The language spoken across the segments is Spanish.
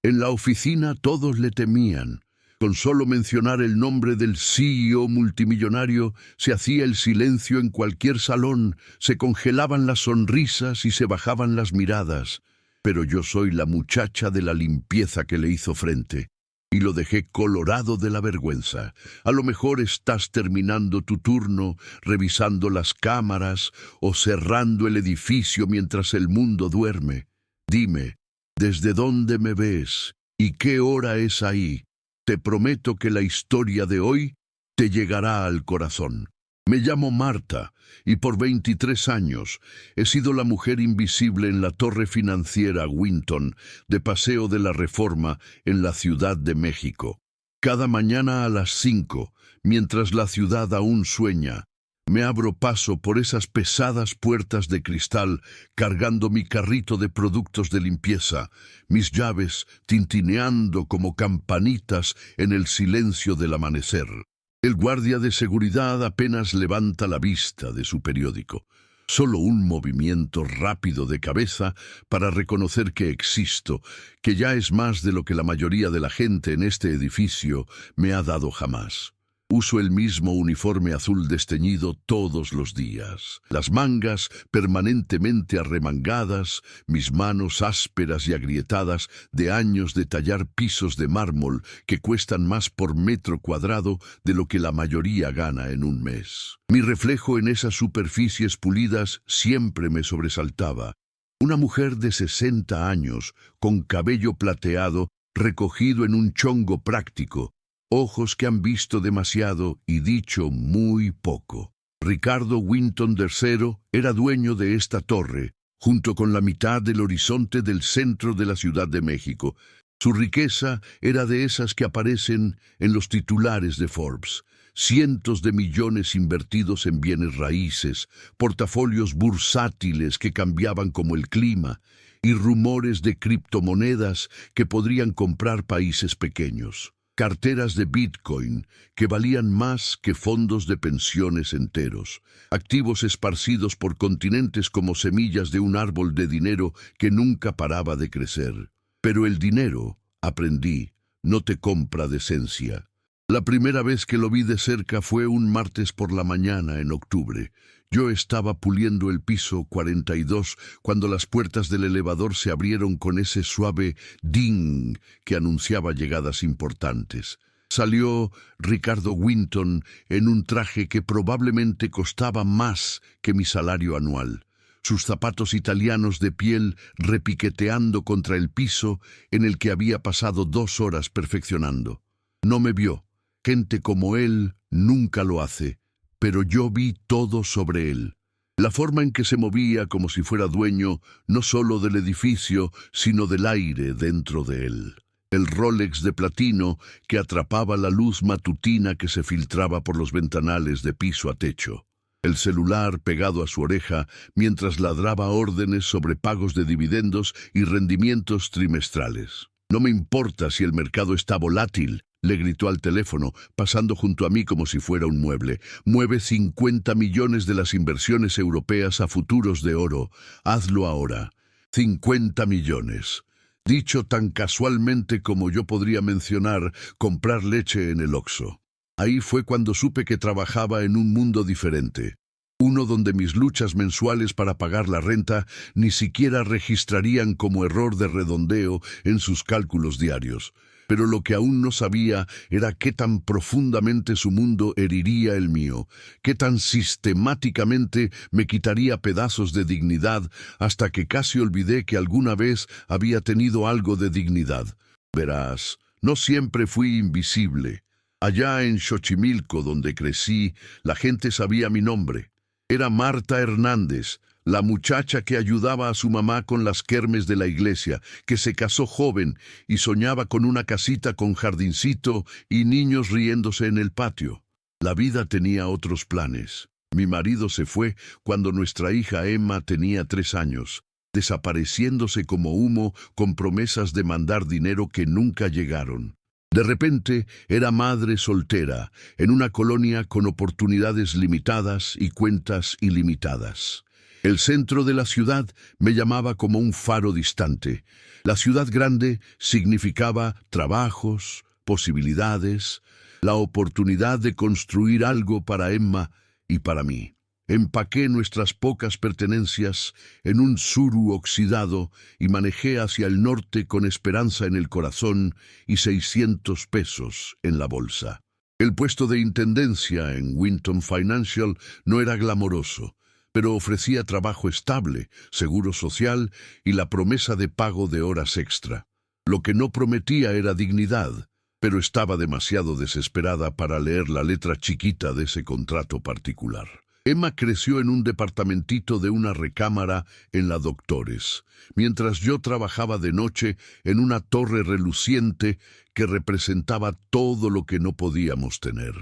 En la oficina todos le temían. Con solo mencionar el nombre del CEO multimillonario, se hacía el silencio en cualquier salón, se congelaban las sonrisas y se bajaban las miradas. Pero yo soy la muchacha de la limpieza que le hizo frente. Y lo dejé colorado de la vergüenza. A lo mejor estás terminando tu turno, revisando las cámaras o cerrando el edificio mientras el mundo duerme. Dime, ¿desde dónde me ves? ¿Y qué hora es ahí? Te prometo que la historia de hoy te llegará al corazón. Me llamo Marta y por 23 años he sido la mujer invisible en la torre financiera Winton de Paseo de la Reforma en la Ciudad de México. Cada mañana a las 5, mientras la ciudad aún sueña, me abro paso por esas pesadas puertas de cristal cargando mi carrito de productos de limpieza, mis llaves tintineando como campanitas en el silencio del amanecer. El guardia de seguridad apenas levanta la vista de su periódico. Solo un movimiento rápido de cabeza para reconocer que existo, que ya es más de lo que la mayoría de la gente en este edificio me ha dado jamás. Uso el mismo uniforme azul desteñido todos los días. Las mangas permanentemente arremangadas, mis manos ásperas y agrietadas de años de tallar pisos de mármol que cuestan más por metro cuadrado de lo que la mayoría gana en un mes. Mi reflejo en esas superficies pulidas siempre me sobresaltaba. Una mujer de 60 años, con cabello plateado, recogido en un chongo práctico, ojos que han visto demasiado y dicho muy poco. Ricardo Winton III era dueño de esta torre, junto con la mitad del horizonte del centro de la Ciudad de México. Su riqueza era de esas que aparecen en los titulares de Forbes. Cientos de millones invertidos en bienes raíces, portafolios bursátiles que cambiaban como el clima, y rumores de criptomonedas que podrían comprar países pequeños. Carteras de Bitcoin que valían más que fondos de pensiones enteros, activos esparcidos por continentes como semillas de un árbol de dinero que nunca paraba de crecer. Pero el dinero, aprendí, no te compra decencia. La primera vez que lo vi de cerca fue un martes por la mañana en octubre. Yo estaba puliendo el piso 42 cuando las puertas del elevador se abrieron con ese suave ding que anunciaba llegadas importantes. Salió Ricardo Winton en un traje que probablemente costaba más que mi salario anual. Sus zapatos italianos de piel repiqueteando contra el piso en el que había pasado 2 horas perfeccionando. No me vio. Gente como él nunca lo hace, pero yo vi todo sobre él. La forma en que se movía como si fuera dueño no solo del edificio, sino del aire dentro de él. El Rolex de platino que atrapaba la luz matutina que se filtraba por los ventanales de piso a techo. El celular pegado a su oreja mientras ladraba órdenes sobre pagos de dividendos y rendimientos trimestrales. No me importa si el mercado está volátil, le gritó al teléfono, pasando junto a mí como si fuera un mueble. Mueve 50 millones de las inversiones europeas a futuros de oro. Hazlo ahora. 50 millones. Dicho tan casualmente como yo podría mencionar comprar leche en el Oxxo. Ahí fue cuando supe que trabajaba en un mundo diferente. Uno donde mis luchas mensuales para pagar la renta ni siquiera registrarían como error de redondeo en sus cálculos diarios. Pero lo que aún no sabía era qué tan profundamente su mundo heriría el mío, qué tan sistemáticamente me quitaría pedazos de dignidad hasta que casi olvidé que alguna vez había tenido algo de dignidad. Verás, no siempre fui invisible. Allá en Xochimilco, donde crecí, la gente sabía mi nombre. Era Marta Hernández, la muchacha que ayudaba a su mamá con las kermes de la iglesia, que se casó joven y soñaba con una casita con jardincito y niños riéndose en el patio. La vida tenía otros planes. Mi marido se fue cuando nuestra hija Emma tenía 3 años, desapareciéndose como humo con promesas de mandar dinero que nunca llegaron. De repente era madre soltera, en una colonia con oportunidades limitadas y cuentas ilimitadas. El centro de la ciudad me llamaba como un faro distante. La ciudad grande significaba trabajos, posibilidades, la oportunidad de construir algo para Emma y para mí. Empaqué nuestras pocas pertenencias en un suru oxidado y manejé hacia el norte con esperanza en el corazón y 600 pesos en la bolsa. El puesto de intendencia en Winton Financial no era glamoroso, pero ofrecía trabajo estable, seguro social y la promesa de pago de horas extra. Lo que no prometía era dignidad, pero estaba demasiado desesperada para leer la letra chiquita de ese contrato particular. Emma creció en un departamentito de una recámara en la Doctores, mientras yo trabajaba de noche en una torre reluciente que representaba todo lo que no podíamos tener.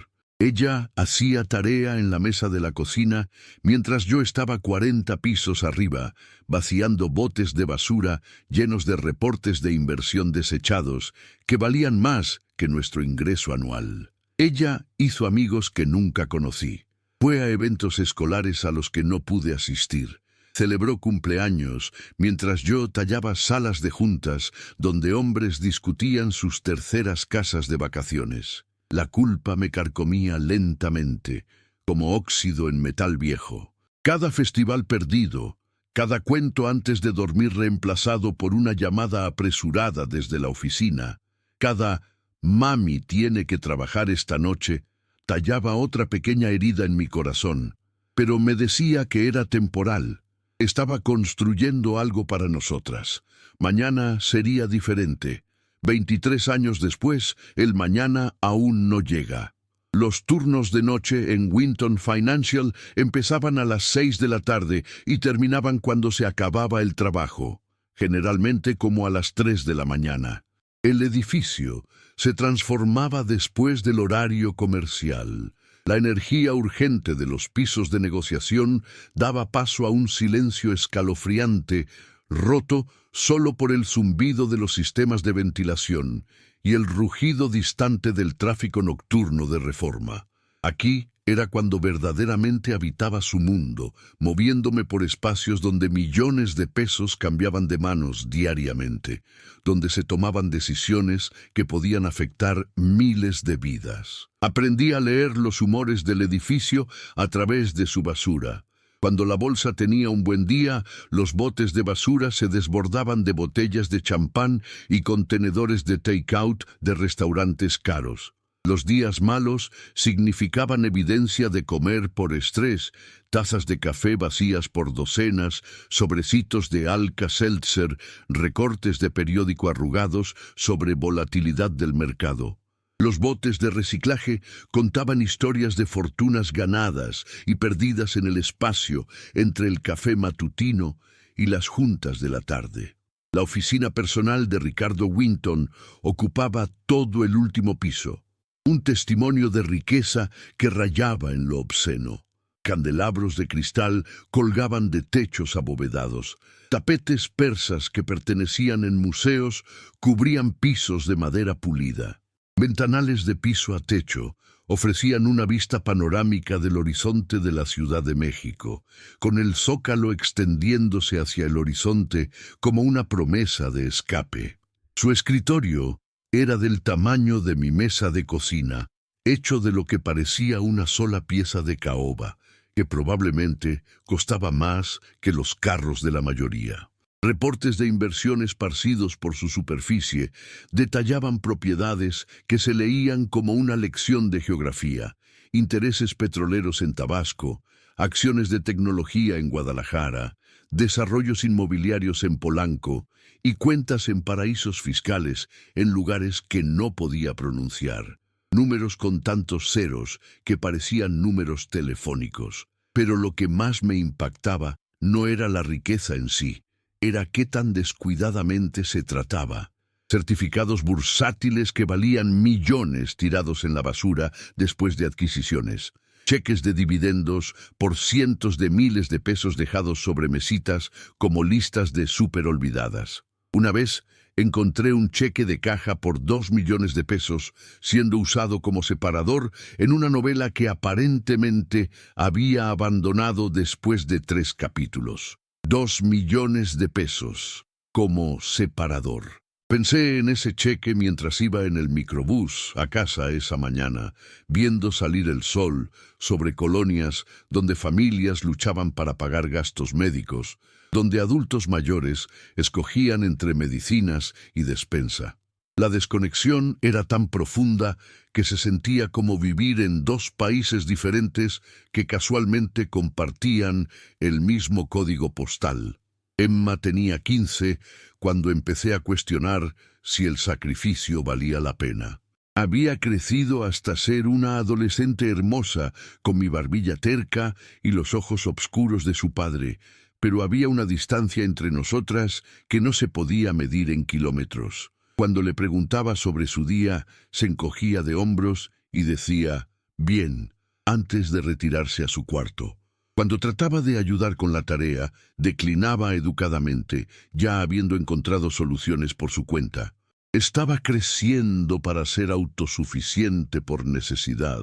Ella hacía tarea en la mesa de la cocina, mientras yo estaba 40 pisos arriba, vaciando botes de basura llenos de reportes de inversión desechados, que valían más que nuestro ingreso anual. Ella hizo amigos que nunca conocí. Fue a eventos escolares a los que no pude asistir. Celebró cumpleaños mientras yo tallaba salas de juntas donde hombres discutían sus terceras casas de vacaciones. La culpa me carcomía lentamente, como óxido en metal viejo. Cada festival perdido, cada cuento antes de dormir reemplazado por una llamada apresurada desde la oficina, cada «Mami tiene que trabajar esta noche», tallaba otra pequeña herida en mi corazón, pero me decía que era temporal. Estaba construyendo algo para nosotras. Mañana sería diferente. 23 años después, el mañana aún no llega. Los turnos de noche en Winton Financial empezaban a las 6 de la tarde y terminaban cuando se acababa el trabajo, generalmente como a las 3 de la mañana. El edificio se transformaba después del horario comercial. La energía urgente de los pisos de negociación daba paso a un silencio escalofriante, roto solo por el zumbido de los sistemas de ventilación y el rugido distante del tráfico nocturno de Reforma. Aquí era cuando verdaderamente habitaba su mundo, moviéndome por espacios donde millones de pesos cambiaban de manos diariamente, donde se tomaban decisiones que podían afectar miles de vidas. Aprendí a leer los humores del edificio a través de su basura. Cuando la bolsa tenía un buen día, los botes de basura se desbordaban de botellas de champán y contenedores de take-out de restaurantes caros. Los días malos significaban evidencia de comer por estrés, tazas de café vacías por docenas, sobrecitos de Alka-Seltzer, recortes de periódico arrugados sobre volatilidad del mercado. Los botes de reciclaje contaban historias de fortunas ganadas y perdidas en el espacio entre el café matutino y las juntas de la tarde. La oficina personal de Ricardo Winton ocupaba todo el último piso. Un testimonio de riqueza que rayaba en lo obsceno. Candelabros de cristal colgaban de techos abovedados. Tapetes persas que pertenecían en museos cubrían pisos de madera pulida. Ventanales de piso a techo ofrecían una vista panorámica del horizonte de la Ciudad de México, con el zócalo extendiéndose hacia el horizonte como una promesa de escape. Su escritorio era del tamaño de mi mesa de cocina, hecho de lo que parecía una sola pieza de caoba, que probablemente costaba más que los carros de la mayoría. Reportes de inversión esparcidos por su superficie detallaban propiedades que se leían como una lección de geografía, intereses petroleros en Tabasco, acciones de tecnología en Guadalajara, desarrollos inmobiliarios en Polanco y cuentas en paraísos fiscales en lugares que no podía pronunciar. Números con tantos ceros que parecían números telefónicos. Pero lo que más me impactaba no era la riqueza en sí, era qué tan descuidadamente se trataba. Certificados bursátiles que valían millones tirados en la basura después de adquisiciones. Cheques de dividendos por cientos de miles de pesos dejados sobre mesitas como listas de súper olvidadas. Una vez encontré un cheque de caja por 2 millones de pesos, siendo usado como separador en una novela que aparentemente había abandonado después de 3 capítulos. 2 millones de pesos como separador. Pensé en ese cheque mientras iba en el microbús a casa esa mañana, viendo salir el sol sobre colonias donde familias luchaban para pagar gastos médicos, donde adultos mayores escogían entre medicinas y despensa. La desconexión era tan profunda que se sentía como vivir en 2 países diferentes que casualmente compartían el mismo código postal. Emma tenía 15 cuando empecé a cuestionar si el sacrificio valía la pena. Había crecido hasta ser una adolescente hermosa, con mi barbilla terca y los ojos oscuros de su padre, pero había una distancia entre nosotras que no se podía medir en kilómetros. Cuando le preguntaba sobre su día, se encogía de hombros y decía, «Bien», antes de retirarse a su cuarto. Cuando trataba de ayudar con la tarea, declinaba educadamente, ya habiendo encontrado soluciones por su cuenta. Estaba creciendo para ser autosuficiente por necesidad,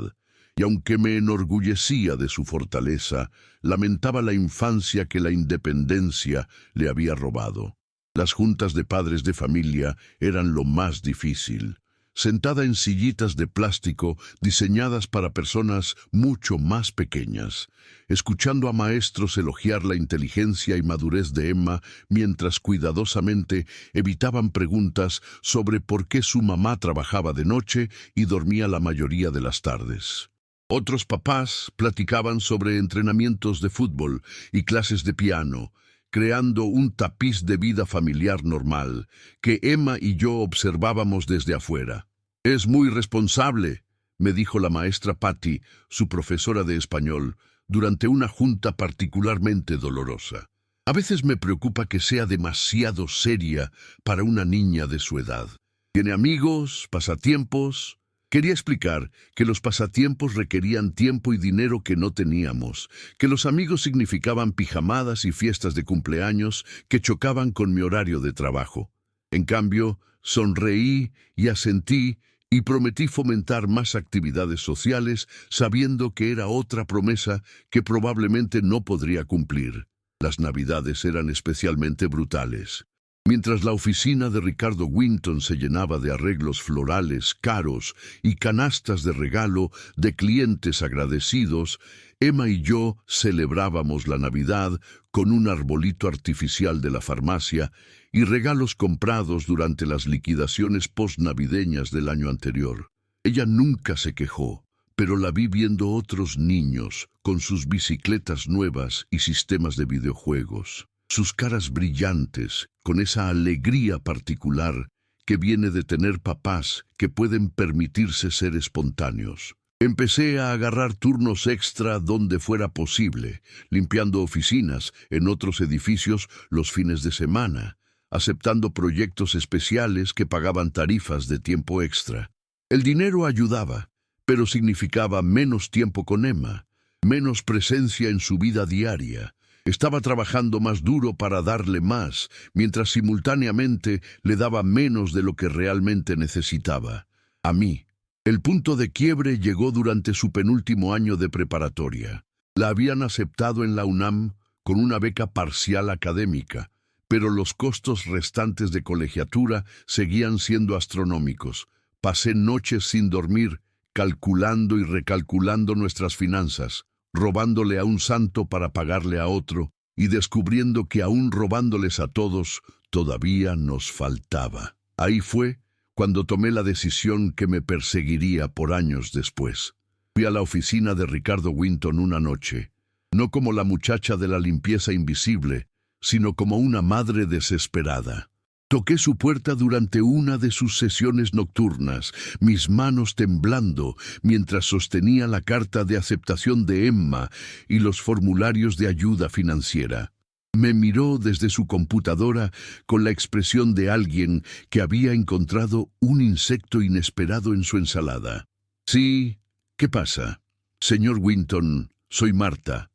y aunque me enorgullecía de su fortaleza, lamentaba la infancia que la independencia le había robado. Las juntas de padres de familia eran lo más difícil. Sentada en sillitas de plástico diseñadas para personas mucho más pequeñas, escuchando a maestros elogiar la inteligencia y madurez de Emma mientras cuidadosamente evitaban preguntas sobre por qué su mamá trabajaba de noche y dormía la mayoría de las tardes. Otros papás platicaban sobre entrenamientos de fútbol y clases de piano, creando un tapiz de vida familiar normal que Emma y yo observábamos desde afuera. «Es muy responsable», me dijo la maestra Patty, su profesora de español, durante una junta particularmente dolorosa. «A veces me preocupa que sea demasiado seria para una niña de su edad. Tiene amigos, pasatiempos». Quería explicar que los pasatiempos requerían tiempo y dinero que no teníamos, que los amigos significaban pijamadas y fiestas de cumpleaños que chocaban con mi horario de trabajo. En cambio, sonreí y asentí y prometí fomentar más actividades sociales, sabiendo que era otra promesa que probablemente no podría cumplir. Las Navidades eran especialmente brutales. Mientras la oficina de Ricardo Winton se llenaba de arreglos florales caros y canastas de regalo de clientes agradecidos, Emma y yo celebrábamos la Navidad con un arbolito artificial de la farmacia y regalos comprados durante las liquidaciones postnavideñas del año anterior. Ella nunca se quejó, pero la vi viendo otros niños con sus bicicletas nuevas y sistemas de videojuegos. Sus caras brillantes, con esa alegría particular que viene de tener papás que pueden permitirse ser espontáneos. Empecé a agarrar turnos extra donde fuera posible, limpiando oficinas en otros edificios los fines de semana, aceptando proyectos especiales que pagaban tarifas de tiempo extra. El dinero ayudaba, pero significaba menos tiempo con Emma, menos presencia en su vida diaria. Estaba trabajando más duro para darle más, mientras simultáneamente le daba menos de lo que realmente necesitaba. A mí. El punto de quiebre llegó durante su penúltimo año de preparatoria. La habían aceptado en la UNAM con una beca parcial académica, pero los costos restantes de colegiatura seguían siendo astronómicos. Pasé noches sin dormir, calculando y recalculando nuestras finanzas, robándole a un santo para pagarle a otro, y descubriendo que aún robándoles a todos, todavía nos faltaba. Ahí fue cuando tomé la decisión que me perseguiría por años después. Fui a la oficina de Ricardo Winton una noche, no como la muchacha de la limpieza invisible, sino como una madre desesperada. Toqué su puerta durante una de sus sesiones nocturnas, mis manos temblando mientras sostenía la carta de aceptación de Emma y los formularios de ayuda financiera. Me miró desde su computadora con la expresión de alguien que había encontrado un insecto inesperado en su ensalada. «Sí, ¿qué pasa?» «Señor Winton, soy Marta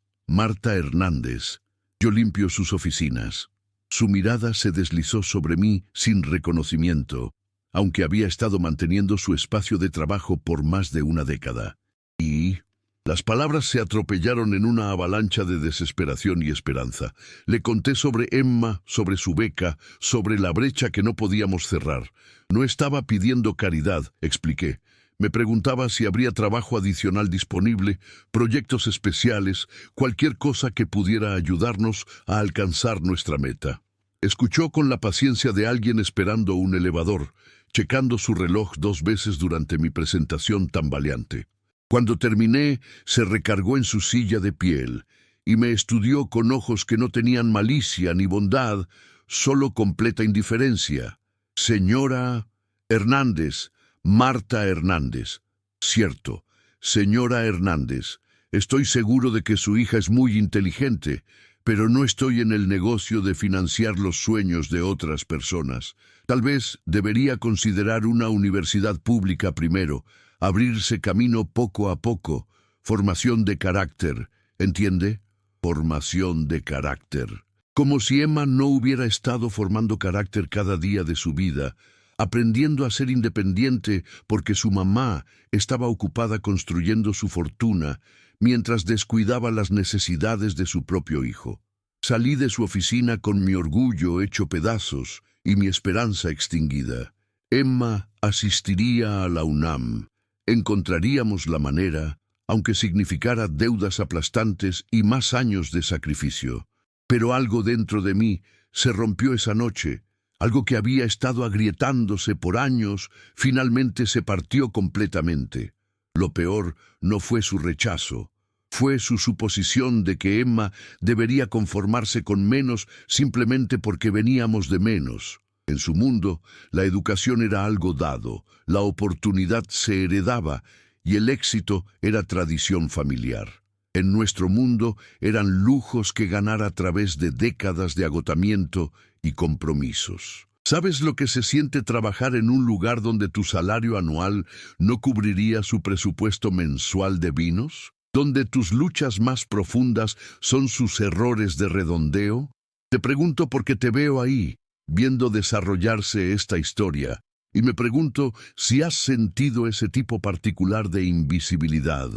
Hernández. Yo limpio sus oficinas». Su mirada se deslizó sobre mí sin reconocimiento, aunque había estado manteniendo su espacio de trabajo por más de una década. Y las palabras se atropellaron en una avalancha de desesperación y esperanza. Le conté sobre Emma, sobre su beca, sobre la brecha que no podíamos cerrar. No estaba pidiendo caridad, expliqué. Me preguntaba si habría trabajo adicional disponible, proyectos especiales, cualquier cosa que pudiera ayudarnos a alcanzar nuestra meta. Escuchó con la paciencia de alguien esperando un elevador, checando su reloj 2 veces durante mi presentación tambaleante. Cuando terminé, se recargó en su silla de piel y me estudió con ojos que no tenían malicia ni bondad, solo completa indiferencia. Señora Hernández, Marta Hernández. Cierto, señora Hernández, estoy seguro de que su hija es muy inteligente, pero no estoy en el negocio de financiar los sueños de otras personas. Tal vez debería considerar una universidad pública primero, abrirse camino poco a poco, formación de carácter, ¿entiende? Formación de carácter. Como si Emma no hubiera estado formando carácter cada día de su vida, aprendiendo a ser independiente porque su mamá estaba ocupada construyendo su fortuna, mientras descuidaba las necesidades de su propio hijo. Salí de su oficina con mi orgullo hecho pedazos y mi esperanza extinguida. Emma asistiría a la UNAM. Encontraríamos la manera, aunque significara deudas aplastantes y más años de sacrificio. Pero algo dentro de mí se rompió esa noche. Algo que había estado agrietándose por años, finalmente se partió completamente. Lo peor no fue su rechazo, fue su suposición de que Emma debería conformarse con menos simplemente porque veníamos de menos. En su mundo, la educación era algo dado, la oportunidad se heredaba y el éxito era tradición familiar. En nuestro mundo eran lujos que ganar a través de décadas de agotamiento y compromisos. ¿Sabes lo que se siente trabajar en un lugar donde tu salario anual no cubriría su presupuesto mensual de vinos? ¿Donde tus luchas más profundas son sus errores de redondeo? Te pregunto porque te veo ahí, viendo desarrollarse esta historia, y me pregunto si has sentido ese tipo particular de invisibilidad,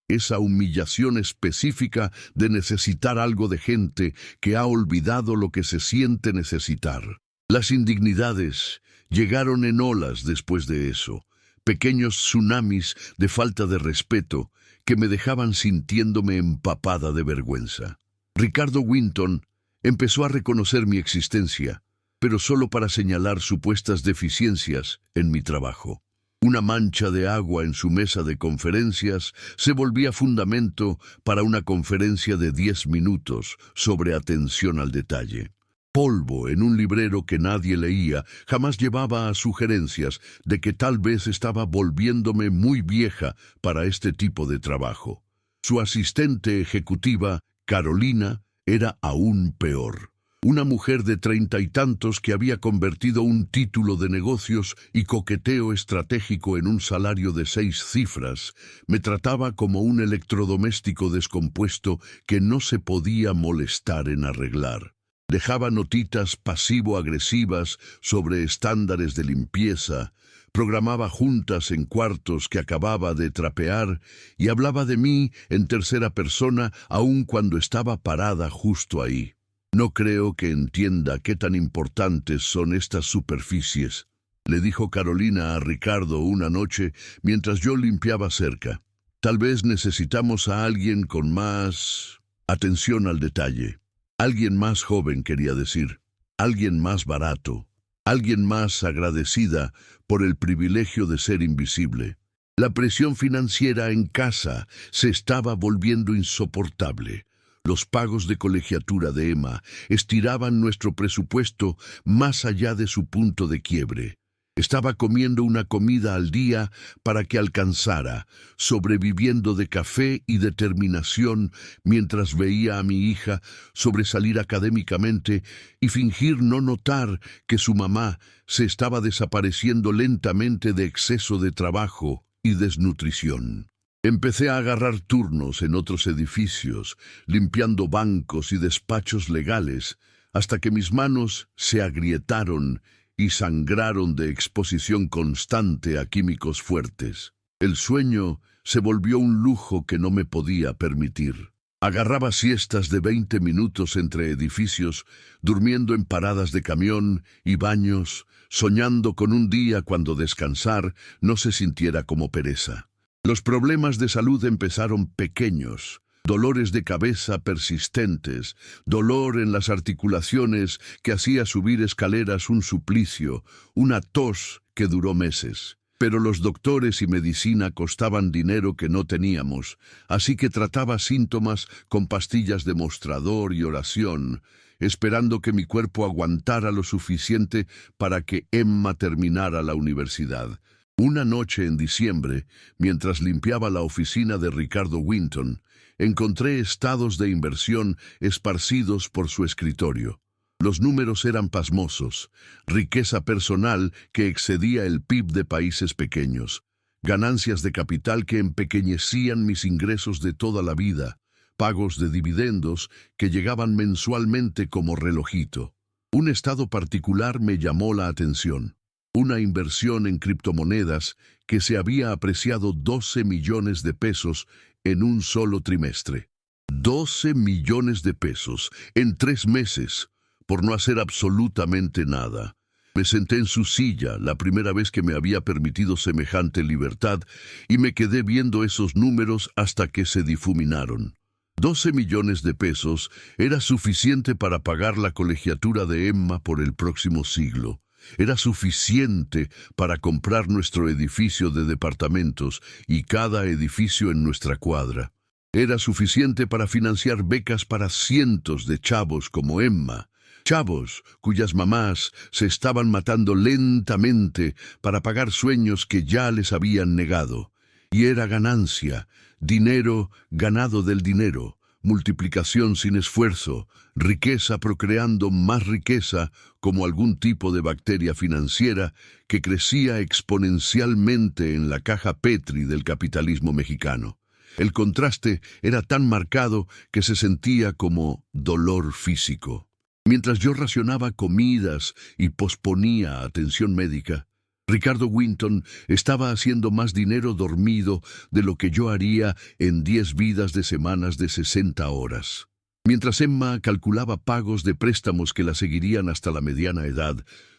esa humillación específica de necesitar algo de gente que ha olvidado lo que se siente necesitar. Las indignidades llegaron en olas después de eso, pequeños tsunamis de falta de respeto que me dejaban sintiéndome empapada de vergüenza. Ricardo Winton empezó a reconocer mi existencia, pero solo para señalar supuestas deficiencias en mi trabajo. Una mancha de agua en su mesa de conferencias se volvía fundamento para una conferencia de 10 minutos sobre atención al detalle. Polvo en un librero que nadie leía jamás llevaba a sugerencias de que tal vez estaba volviéndome muy vieja para este tipo de trabajo. Su asistente ejecutiva, Carolina, era aún peor. Una mujer de 30 y tantos que había convertido un título de negocios y coqueteo estratégico en un salario de 6 cifras, me trataba como un electrodoméstico descompuesto que no se podía molestar en arreglar. Dejaba notitas pasivo-agresivas sobre estándares de limpieza, programaba juntas en cuartos que acababa de trapear y hablaba de mí en tercera persona aun cuando estaba parada justo ahí. No creo que entienda qué tan importantes son estas superficies, le dijo Carolina a Ricardo una noche mientras yo limpiaba cerca. Tal vez necesitamos a alguien con más atención al detalle. Alguien más joven, quería decir. Alguien más barato. Alguien más agradecida por el privilegio de ser invisible. La presión financiera en casa se estaba volviendo insoportable. Los pagos de colegiatura de Emma estiraban nuestro presupuesto más allá de su punto de quiebre. Estaba comiendo una comida al día para que alcanzara, sobreviviendo de café y determinación mientras veía a mi hija sobresalir académicamente y fingir no notar que su mamá se estaba desapareciendo lentamente de exceso de trabajo y desnutrición. Empecé a agarrar turnos en otros edificios, limpiando bancos y despachos legales, hasta que mis manos se agrietaron y sangraron de exposición constante a químicos fuertes. El sueño se volvió un lujo que no me podía permitir. Agarraba siestas de 20 minutos entre edificios, durmiendo en paradas de camión y baños, soñando con un día cuando descansar no se sintiera como pereza. Los problemas de salud empezaron pequeños. Dolores de cabeza persistentes, dolor en las articulaciones que hacía subir escaleras un suplicio, una tos que duró meses. Pero los doctores y medicina costaban dinero que no teníamos, así que trataba síntomas con pastillas de mostrador y oración, esperando que mi cuerpo aguantara lo suficiente para que Emma terminara la universidad. Una noche en diciembre, mientras limpiaba la oficina de Ricardo Winton, encontré estados de inversión esparcidos por su escritorio. Los números eran pasmosos, riqueza personal que excedía el PIB de países pequeños, ganancias de capital que empequeñecían mis ingresos de toda la vida, pagos de dividendos que llegaban mensualmente como relojito. Un estado particular me llamó la atención. Una inversión en criptomonedas que se había apreciado 12 millones de pesos en un solo trimestre. 12 millones de pesos en 3 meses, por no hacer absolutamente nada. Me senté en su silla, la primera vez que me había permitido semejante libertad, y me quedé viendo esos números hasta que se difuminaron. 12 millones de pesos era suficiente para pagar la colegiatura de Emma por el próximo siglo. Era suficiente para comprar nuestro edificio de departamentos y cada edificio en nuestra cuadra. Era suficiente para financiar becas para cientos de chavos como Emma, chavos cuyas mamás se estaban matando lentamente para pagar sueños que ya les habían negado. Y era ganancia, dinero ganado del dinero. Multiplicación sin esfuerzo, riqueza procreando más riqueza como algún tipo de bacteria financiera que crecía exponencialmente en la caja Petri del capitalismo mexicano. El contraste era tan marcado que se sentía como dolor físico. Mientras yo racionaba comidas y posponía atención médica, Ricardo Winton estaba haciendo más dinero dormido de lo que yo haría en 10 vidas de semanas de 60 horas. Mientras Emma calculaba pagos de préstamos que la seguirían hasta la mediana edad,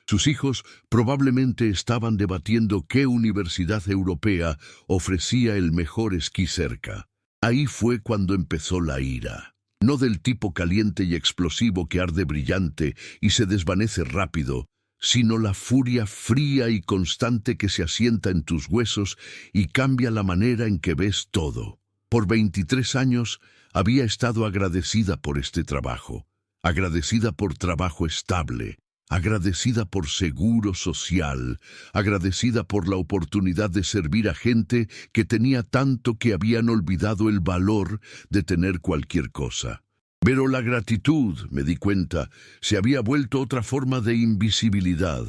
sus hijos probablemente estaban debatiendo qué universidad europea ofrecía el mejor esquí cerca. Ahí fue cuando empezó la ira. No del tipo caliente y explosivo que arde brillante y se desvanece rápido, sino la furia fría y constante que se asienta en tus huesos y cambia la manera en que ves todo. Por 23 años había estado agradecida por este trabajo, agradecida por trabajo estable, agradecida por seguro social, agradecida por la oportunidad de servir a gente que tenía tanto que habían olvidado el valor de tener cualquier cosa. Pero la gratitud, me di cuenta, se había vuelto otra forma de invisibilidad.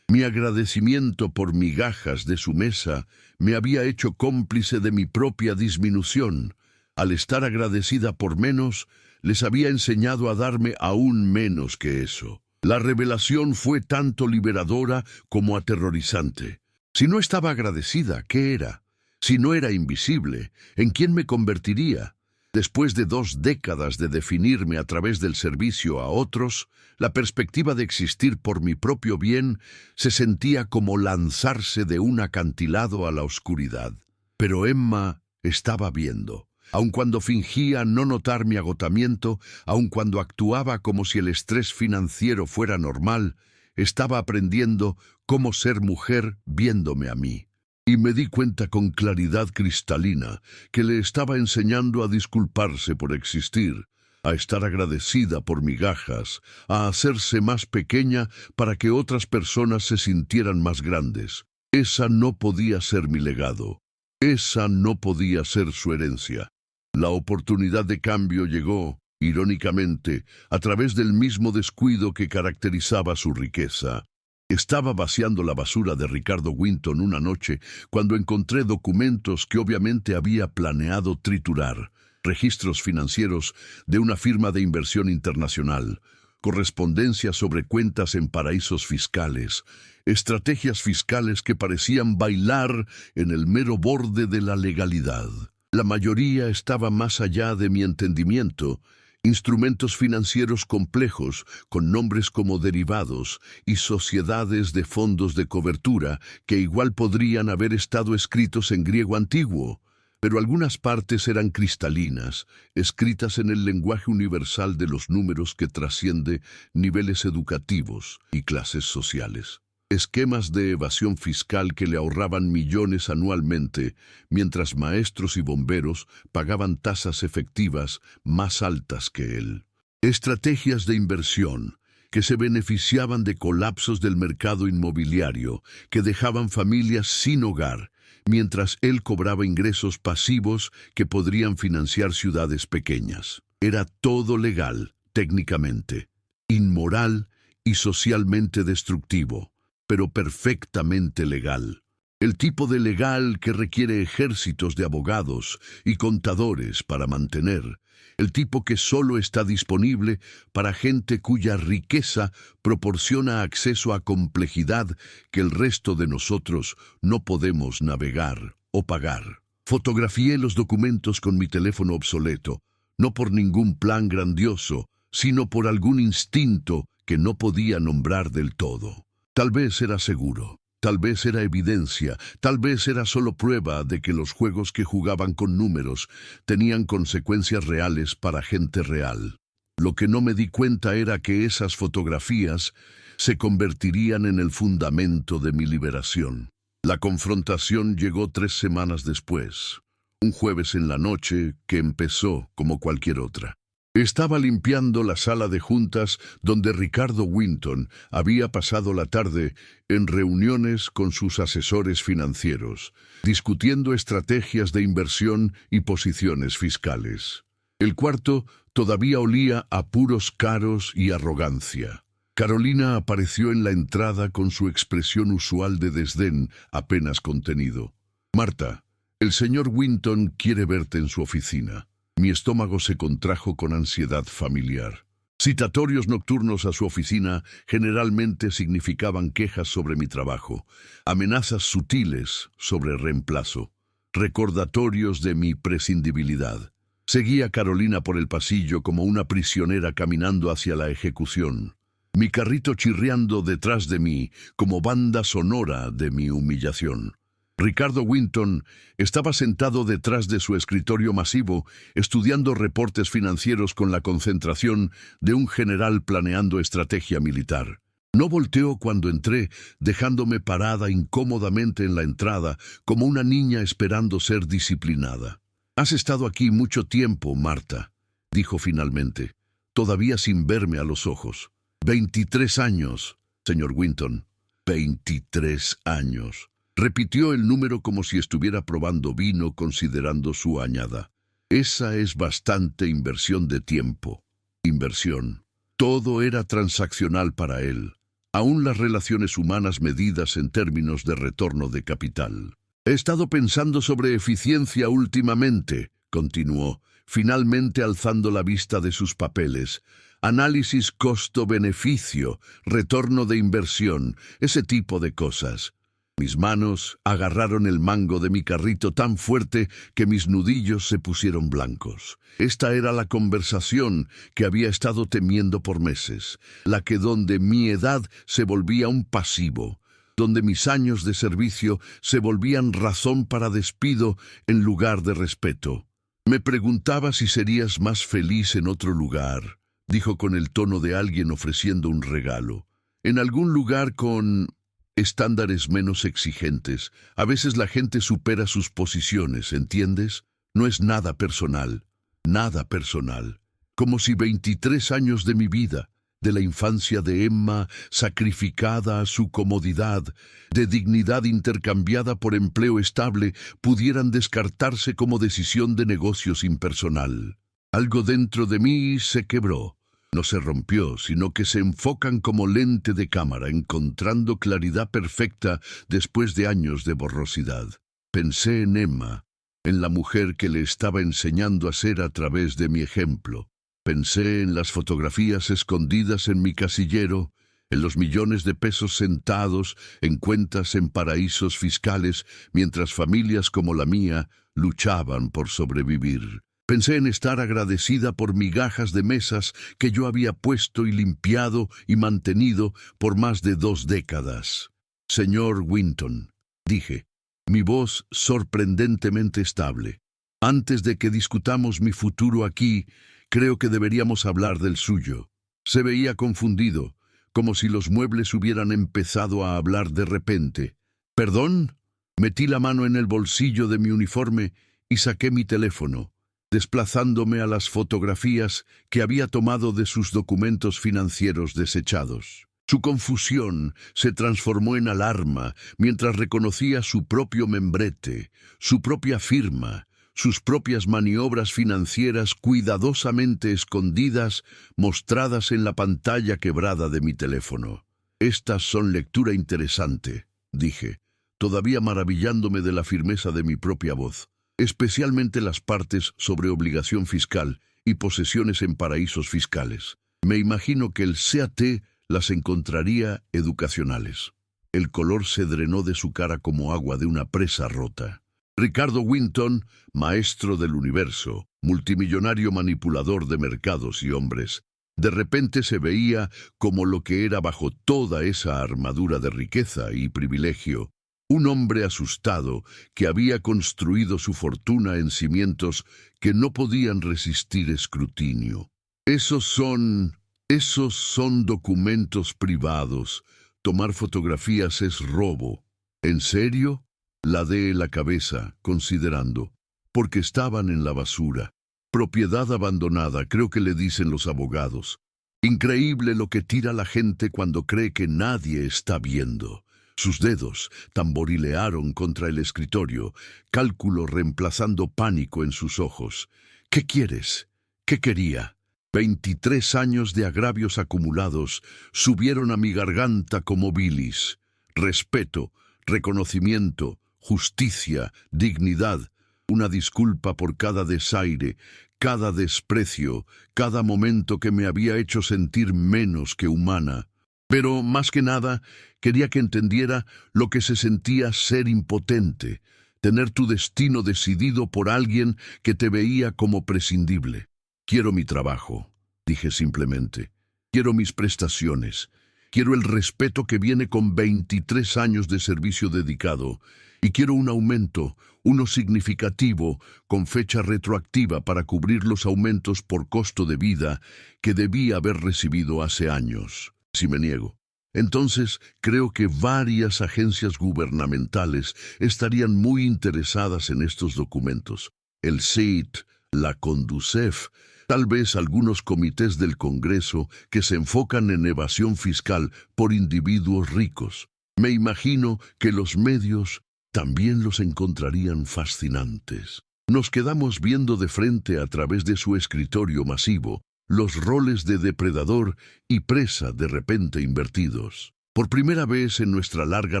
Mi agradecimiento por migajas de su mesa me había hecho cómplice de mi propia disminución. Al estar agradecida por menos, les había enseñado a darme aún menos que eso. La revelación fue tanto liberadora como aterrorizante. Si no estaba agradecida, ¿qué era? Si no era invisible, ¿en quién me convertiría? Después de 2 décadas de definirme a través del servicio a otros, la perspectiva de existir por mi propio bien se sentía como lanzarse de un acantilado a la oscuridad. Pero Emma estaba viendo. Aun cuando fingía no notar mi agotamiento, aun cuando actuaba como si el estrés financiero fuera normal, estaba aprendiendo cómo ser mujer viéndome a mí. Y me di cuenta con claridad cristalina que le estaba enseñando a disculparse por existir, a estar agradecida por migajas, a hacerse más pequeña para que otras personas se sintieran más grandes. Esa no podía ser mi legado. Esa no podía ser su herencia. La oportunidad de cambio llegó, irónicamente, a través del mismo descuido que caracterizaba su riqueza. Estaba vaciando la basura de Ricardo Winton una noche cuando encontré documentos que obviamente había planeado triturar, registros financieros de una firma de inversión internacional, correspondencia sobre cuentas en paraísos fiscales, estrategias fiscales que parecían bailar en el mero borde de la legalidad. La mayoría estaba más allá de mi entendimiento, instrumentos financieros complejos con nombres como derivados y sociedades de fondos de cobertura que igual podrían haber estado escritos en griego antiguo, pero algunas partes eran cristalinas, escritas en el lenguaje universal de los números que trasciende niveles educativos y clases sociales. Esquemas de evasión fiscal que le ahorraban millones anualmente, mientras maestros y bomberos pagaban tasas efectivas más altas que él. Estrategias de inversión que se beneficiaban de colapsos del mercado inmobiliario, que dejaban familias sin hogar, mientras él cobraba ingresos pasivos que podrían financiar ciudades pequeñas. Era todo legal, técnicamente, inmoral y socialmente destructivo, pero perfectamente legal. El tipo de legal que requiere ejércitos de abogados y contadores para mantener. El tipo que solo está disponible para gente cuya riqueza proporciona acceso a complejidad que el resto de nosotros no podemos navegar o pagar. Fotografié los documentos con mi teléfono obsoleto, no por ningún plan grandioso, sino por algún instinto que no podía nombrar del todo. Tal vez era seguro, tal vez era evidencia, tal vez era solo prueba de que los juegos que jugaban con números tenían consecuencias reales para gente real. Lo que no me di cuenta era que esas fotografías se convertirían en el fundamento de mi liberación. La confrontación llegó 3 semanas después, un jueves en la noche que empezó como cualquier otra. Estaba limpiando la sala de juntas donde Ricardo Winton había pasado la tarde en reuniones con sus asesores financieros, discutiendo estrategias de inversión y posiciones fiscales. El cuarto todavía olía a puros caros y arrogancia. Carolina apareció en la entrada con su expresión usual de desdén apenas contenido. «Marta, el señor Winton quiere verte en su oficina». Mi estómago se contrajo con ansiedad familiar. Citatorios nocturnos a su oficina generalmente significaban quejas sobre mi trabajo, amenazas sutiles sobre reemplazo, recordatorios de mi prescindibilidad. Seguí a Carolina por el pasillo como una prisionera caminando hacia la ejecución, mi carrito chirriando detrás de mí como banda sonora de mi humillación. Ricardo Winton estaba sentado detrás de su escritorio masivo, estudiando reportes financieros con la concentración de un general planeando estrategia militar. No volteó cuando entré, dejándome parada incómodamente en la entrada, como una niña esperando ser disciplinada. «Has estado aquí mucho tiempo, Marta», dijo finalmente, todavía sin verme a los ojos. 23 años, señor Winton. 23 años. Repitió el número como si estuviera probando vino considerando su añada. Esa es bastante inversión de tiempo. Inversión. Todo era transaccional para él, aún las relaciones humanas medidas en términos de retorno de capital. He estado pensando sobre eficiencia últimamente, continuó, finalmente alzando la vista de sus papeles. Análisis costo-beneficio, retorno de inversión, ese tipo de cosas. Mis manos agarraron el mango de mi carrito tan fuerte que mis nudillos se pusieron blancos. Esta era la conversación que había estado temiendo por meses, la que donde mi edad se volvía un pasivo, donde mis años de servicio se volvían razón para despido en lugar de respeto. Me preguntaba si serías más feliz en otro lugar, dijo con el tono de alguien ofreciendo un regalo. En algún lugar con estándares menos exigentes. A veces la gente supera sus posiciones, ¿entiendes? No es nada personal, nada personal. Como si 23 años de mi vida, de la infancia de Emma, sacrificada a su comodidad, de dignidad intercambiada por empleo estable, pudieran descartarse como decisión de negocios impersonal. Algo dentro de mí se quebró. No se rompió, sino que se enfocan como lente de cámara, encontrando claridad perfecta después de años de borrosidad. Pensé en Emma, en la mujer que le estaba enseñando a ser a través de mi ejemplo. Pensé en las fotografías escondidas en mi casillero, en los millones de pesos sentados en cuentas en paraísos fiscales, mientras familias como la mía luchaban por sobrevivir. Pensé en estar agradecida por migajas de mesas que yo había puesto y limpiado y mantenido por más de 2 décadas. Señor Winton, dije, mi voz sorprendentemente estable. Antes de que discutamos mi futuro aquí, creo que deberíamos hablar del suyo. Se veía confundido, como si los muebles hubieran empezado a hablar de repente. ¿Perdón? Metí la mano en el bolsillo de mi uniforme y saqué mi teléfono, desplazándome a las fotografías que había tomado de sus documentos financieros desechados. Su confusión se transformó en alarma mientras reconocía su propio membrete, su propia firma, sus propias maniobras financieras cuidadosamente escondidas, mostradas en la pantalla quebrada de mi teléfono. Estas son lectura interesante, dije, todavía maravillándome de la firmeza de mi propia voz, especialmente las partes sobre obligación fiscal y posesiones en paraísos fiscales. Me imagino que el CAT las encontraría educacionales. El color se drenó de su cara como agua de una presa rota. Ricardo Winton, maestro del universo, multimillonario manipulador de mercados y hombres, de repente se veía como lo que era bajo toda esa armadura de riqueza y privilegio, un hombre asustado que había construido su fortuna en cimientos que no podían resistir escrutinio. Esos son documentos privados. Tomar fotografías es robo. ¿En serio? Ladeé la cabeza, considerando, porque estaban en la basura. Propiedad abandonada, creo que le dicen los abogados. Increíble lo que tira la gente cuando cree que nadie está viendo. Sus dedos tamborilearon contra el escritorio, cálculo reemplazando pánico en sus ojos. ¿Qué quieres? ¿Qué quería? 23 años de agravios acumulados subieron a mi garganta como bilis. Respeto, reconocimiento, justicia, dignidad, una disculpa por cada desaire, cada desprecio, cada momento que me había hecho sentir menos que humana. Pero, más que nada, quería que entendiera lo que se sentía ser impotente, tener tu destino decidido por alguien que te veía como prescindible. Quiero mi trabajo, dije simplemente. Quiero mis prestaciones. Quiero el respeto que viene con 23 años de servicio dedicado. Y quiero un aumento, uno significativo, con fecha retroactiva para cubrir los aumentos por costo de vida que debí haber recibido hace años. Si me niego, entonces creo que varias agencias gubernamentales estarían muy interesadas en estos documentos. El CIT, la CONDUCEF, tal vez algunos comités del Congreso que se enfocan en evasión fiscal por individuos ricos. Me imagino que los medios también los encontrarían fascinantes. Nos quedamos viendo de frente a través de su escritorio masivo, los roles de depredador y presa de repente invertidos. Por primera vez en nuestra larga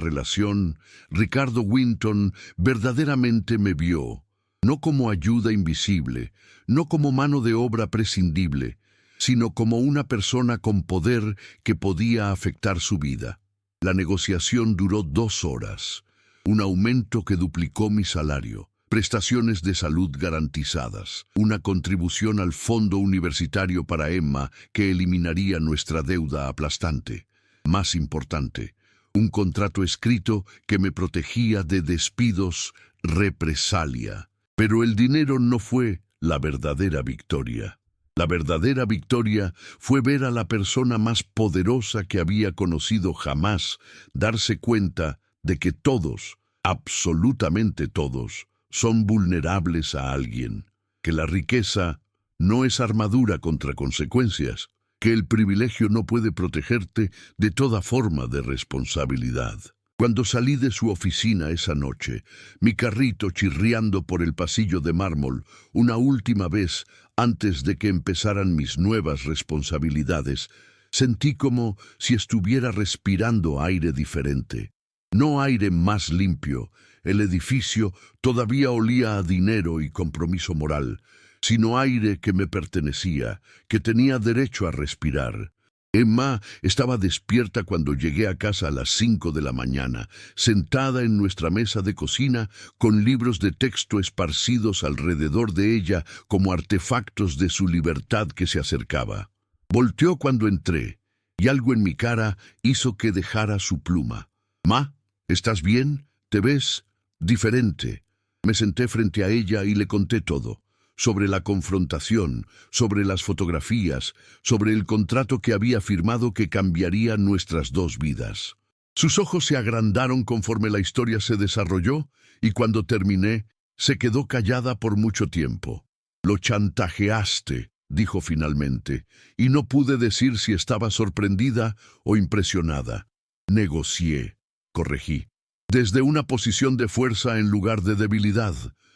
relación, Ricardo Winton verdaderamente me vio, no como ayuda invisible, no como mano de obra prescindible, sino como una persona con poder que podía afectar su vida. La negociación duró 2 horas. Un aumento que duplicó mi salario, prestaciones de salud garantizadas, una contribución al fondo universitario para Emma que eliminaría nuestra deuda aplastante. Más importante, un contrato escrito que me protegía de despidos, represalia. Pero el dinero no fue la verdadera victoria. La verdadera victoria fue ver a la persona más poderosa que había conocido jamás darse cuenta de que todos, absolutamente todos, son vulnerables a alguien, que la riqueza no es armadura contra consecuencias, que el privilegio no puede protegerte de toda forma de responsabilidad. Cuando salí de su oficina esa noche, mi carrito chirriando por el pasillo de mármol, una última vez antes de que empezaran mis nuevas responsabilidades, sentí como si estuviera respirando aire diferente. No aire más limpio, el edificio todavía olía a dinero y compromiso moral, sino aire que me pertenecía, que tenía derecho a respirar. Emma estaba despierta cuando llegué a casa a las 5 de la mañana, sentada en nuestra mesa de cocina, con libros de texto esparcidos alrededor de ella como artefactos de su libertad que se acercaba. Volteó cuando entré, y algo en mi cara hizo que dejara su pluma. «Ma, ¿estás bien? ¿Te ves diferente?» Me senté frente a ella y le conté todo. Sobre la confrontación, sobre las fotografías, sobre el contrato que había firmado que cambiaría nuestras dos vidas. Sus ojos se agrandaron conforme la historia se desarrolló y cuando terminé, se quedó callada por mucho tiempo. «Lo chantajeaste», dijo finalmente, y no pude decir si estaba sorprendida o impresionada. «Negocié», corregí. «Desde una posición de fuerza en lugar de debilidad.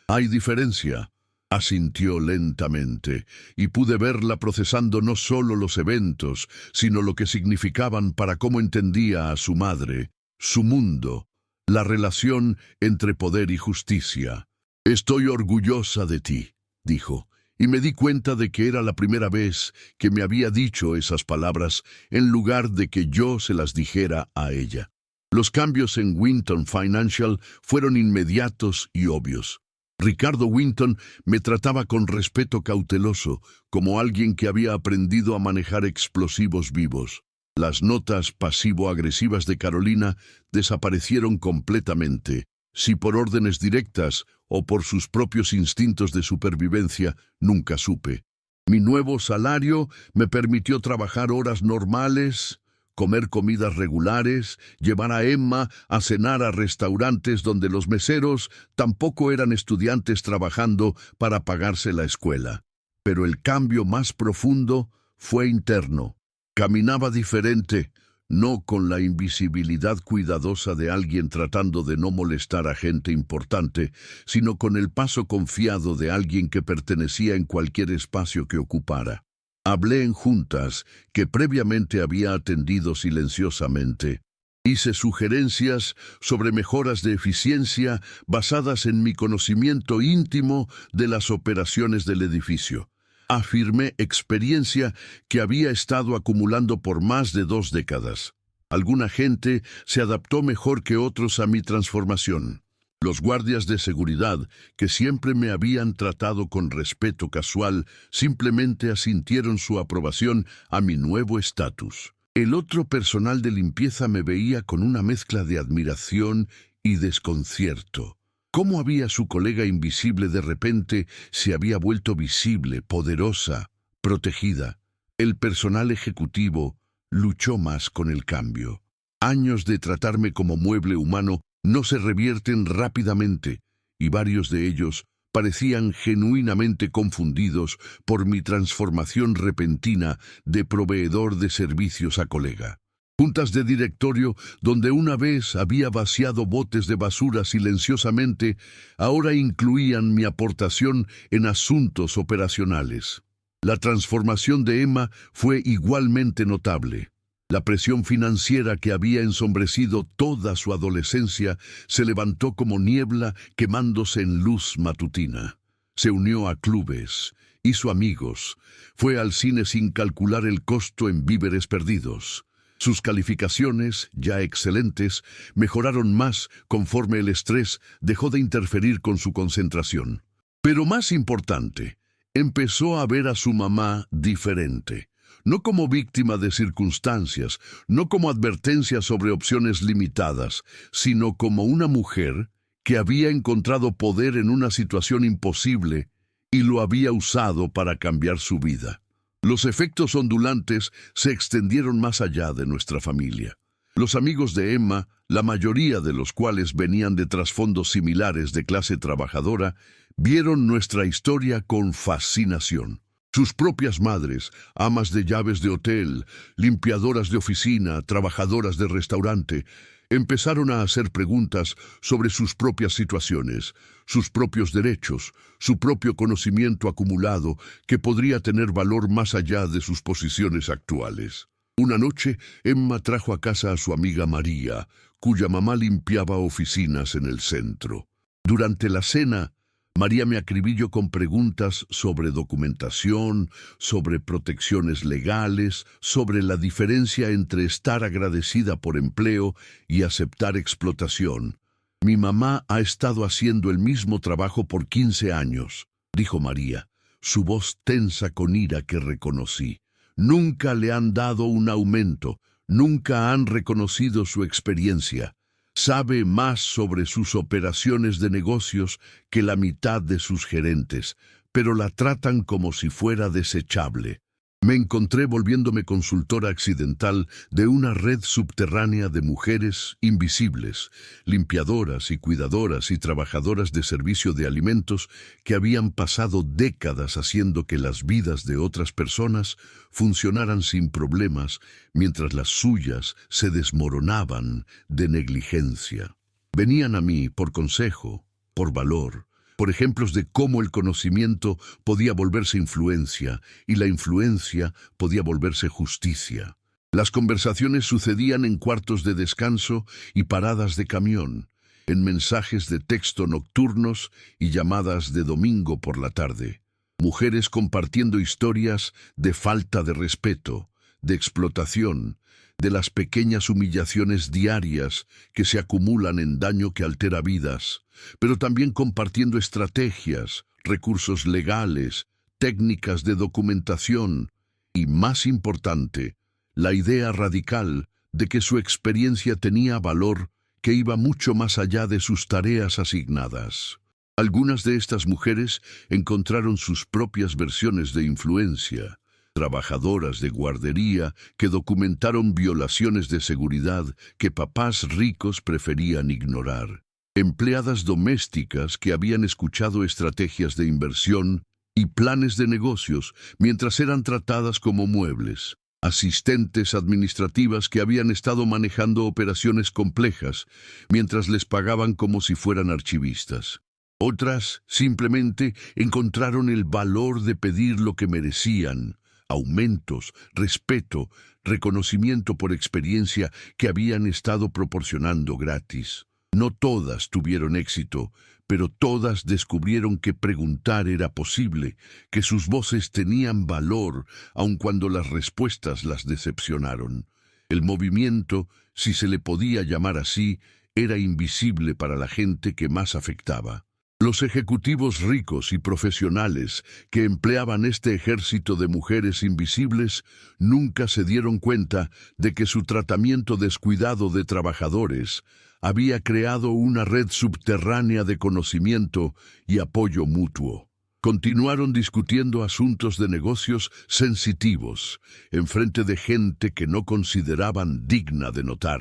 Hay diferencia». Asintió lentamente, y pude verla procesando no solo los eventos, sino lo que significaban para cómo entendía a su madre, su mundo, la relación entre poder y justicia. «Estoy orgullosa de ti», dijo, y me di cuenta de que era la primera vez que me había dicho esas palabras en lugar de que yo se las dijera a ella. Los cambios en Winton Financial fueron inmediatos y obvios. Ricardo Winton me trataba con respeto cauteloso, como alguien que había aprendido a manejar explosivos vivos. Las notas pasivo-agresivas de Carolina desaparecieron completamente, si por órdenes directas o por sus propios instintos de supervivencia, nunca supe. Mi nuevo salario me permitió trabajar horas normales, comer comidas regulares, llevar a Emma a cenar a restaurantes donde los meseros tampoco eran estudiantes trabajando para pagarse la escuela. Pero el cambio más profundo fue interno. Caminaba diferente, no con la invisibilidad cuidadosa de alguien tratando de no molestar a gente importante, sino con el paso confiado de alguien que pertenecía en cualquier espacio que ocupara. Hablé en juntas que previamente había atendido silenciosamente. Hice sugerencias sobre mejoras de eficiencia basadas en mi conocimiento íntimo de las operaciones del edificio. Afirmé experiencia que había estado acumulando por más de 2 décadas. Alguna gente se adaptó mejor que otros a mi transformación. Los guardias de seguridad, que siempre me habían tratado con respeto casual, simplemente asintieron su aprobación a mi nuevo estatus. El otro personal de limpieza me veía con una mezcla de admiración y desconcierto. ¿Cómo había su colega invisible de repente se había vuelto visible, poderosa, protegida? El personal ejecutivo luchó más con el cambio. Años de tratarme como mueble humano no se revierten rápidamente, y varios de ellos parecían genuinamente confundidos por mi transformación repentina de proveedor de servicios a colega. Juntas de directorio, donde una vez había vaciado botes de basura silenciosamente, ahora incluían mi aportación en asuntos operacionales. La transformación de Emma fue igualmente notable. La presión financiera que había ensombrecido toda su adolescencia se levantó como niebla quemándose en luz matutina. Se unió a clubes, hizo amigos, fue al cine sin calcular el costo en víveres perdidos. Sus calificaciones, ya excelentes, mejoraron más conforme el estrés dejó de interferir con su concentración. Pero más importante, empezó a ver a su mamá diferente. No como víctima de circunstancias, no como advertencia sobre opciones limitadas, sino como una mujer que había encontrado poder en una situación imposible y lo había usado para cambiar su vida. Los efectos ondulantes se extendieron más allá de nuestra familia. Los amigos de Emma, la mayoría de los cuales venían de trasfondos similares de clase trabajadora, vieron nuestra historia con fascinación. Sus propias madres, amas de llaves de hotel, limpiadoras de oficina, trabajadoras de restaurante, empezaron a hacer preguntas sobre sus propias situaciones, sus propios derechos, su propio conocimiento acumulado que podría tener valor más allá de sus posiciones actuales. Una noche, Emma trajo a casa a su amiga María, cuya mamá limpiaba oficinas en el centro. Durante la cena, María me acribilló con preguntas sobre documentación, sobre protecciones legales, sobre la diferencia entre estar agradecida por empleo y aceptar explotación. Mi mamá ha estado haciendo el mismo trabajo por 15 años, dijo María, su voz tensa con ira que reconocí. Nunca le han dado un aumento, nunca han reconocido su experiencia. Sabe más sobre sus operaciones de negocios que la mitad de sus gerentes, pero la tratan como si fuera desechable. Me encontré volviéndome consultora accidental de una red subterránea de mujeres invisibles, limpiadoras y cuidadoras y trabajadoras de servicio de alimentos que habían pasado décadas haciendo que las vidas de otras personas funcionaran sin problemas, mientras las suyas se desmoronaban de negligencia. Venían a mí por consejo, por valor, por ejemplos de cómo el conocimiento podía volverse influencia y la influencia podía volverse justicia. Las conversaciones sucedían en cuartos de descanso y paradas de camión, en mensajes de texto nocturnos y llamadas de domingo por la tarde. Mujeres compartiendo historias de falta de respeto, de explotación, de las pequeñas humillaciones diarias que se acumulan en daño que altera vidas, pero también compartiendo estrategias, recursos legales, técnicas de documentación y, más importante, la idea radical de que su experiencia tenía valor que iba mucho más allá de sus tareas asignadas. Algunas de estas mujeres encontraron sus propias versiones de influencia, trabajadoras de guardería que documentaron violaciones de seguridad que papás ricos preferían ignorar, empleadas domésticas que habían escuchado estrategias de inversión y planes de negocios mientras eran tratadas como muebles, asistentes administrativas que habían estado manejando operaciones complejas mientras les pagaban como si fueran archivistas. Otras simplemente encontraron el valor de pedir lo que merecían, aumentos, respeto, reconocimiento por experiencia que habían estado proporcionando gratis. No todas tuvieron éxito, pero todas descubrieron que preguntar era posible, que sus voces tenían valor, aun cuando las respuestas las decepcionaron. El movimiento, si se le podía llamar así, era invisible para la gente que más afectaba. Los ejecutivos ricos y profesionales que empleaban este ejército de mujeres invisibles nunca se dieron cuenta de que su tratamiento descuidado de trabajadores había creado una red subterránea de conocimiento y apoyo mutuo. Continuaron discutiendo asuntos de negocios sensitivos, enfrente de gente que no consideraban digna de notar.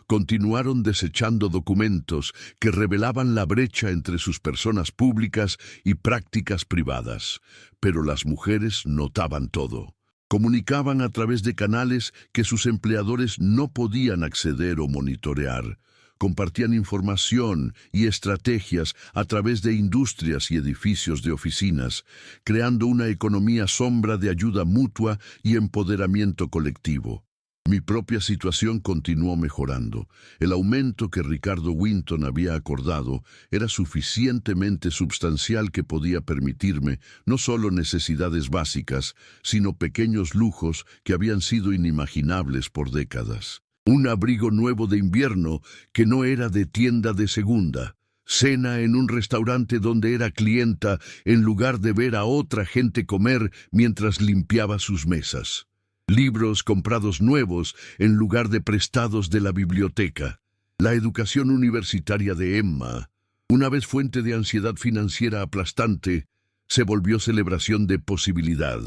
Continuaron desechando documentos que revelaban la brecha entre sus personas públicas y prácticas privadas. Pero las mujeres notaban todo. Comunicaban a través de canales que sus empleadores no podían acceder o monitorear. Compartían información y estrategias a través de industrias y edificios de oficinas, creando una economía sombra de ayuda mutua y empoderamiento colectivo. Mi propia situación continuó mejorando. El aumento que Ricardo Winton había acordado era suficientemente substancial que podía permitirme no solo necesidades básicas, sino pequeños lujos que habían sido inimaginables por décadas. Un abrigo nuevo de invierno que no era de tienda de segunda, cena en un restaurante donde era clienta en lugar de ver a otra gente comer mientras limpiaba sus mesas, libros comprados nuevos en lugar de prestados de la biblioteca. La educación universitaria de Emma, una vez fuente de ansiedad financiera aplastante, se volvió celebración de posibilidad.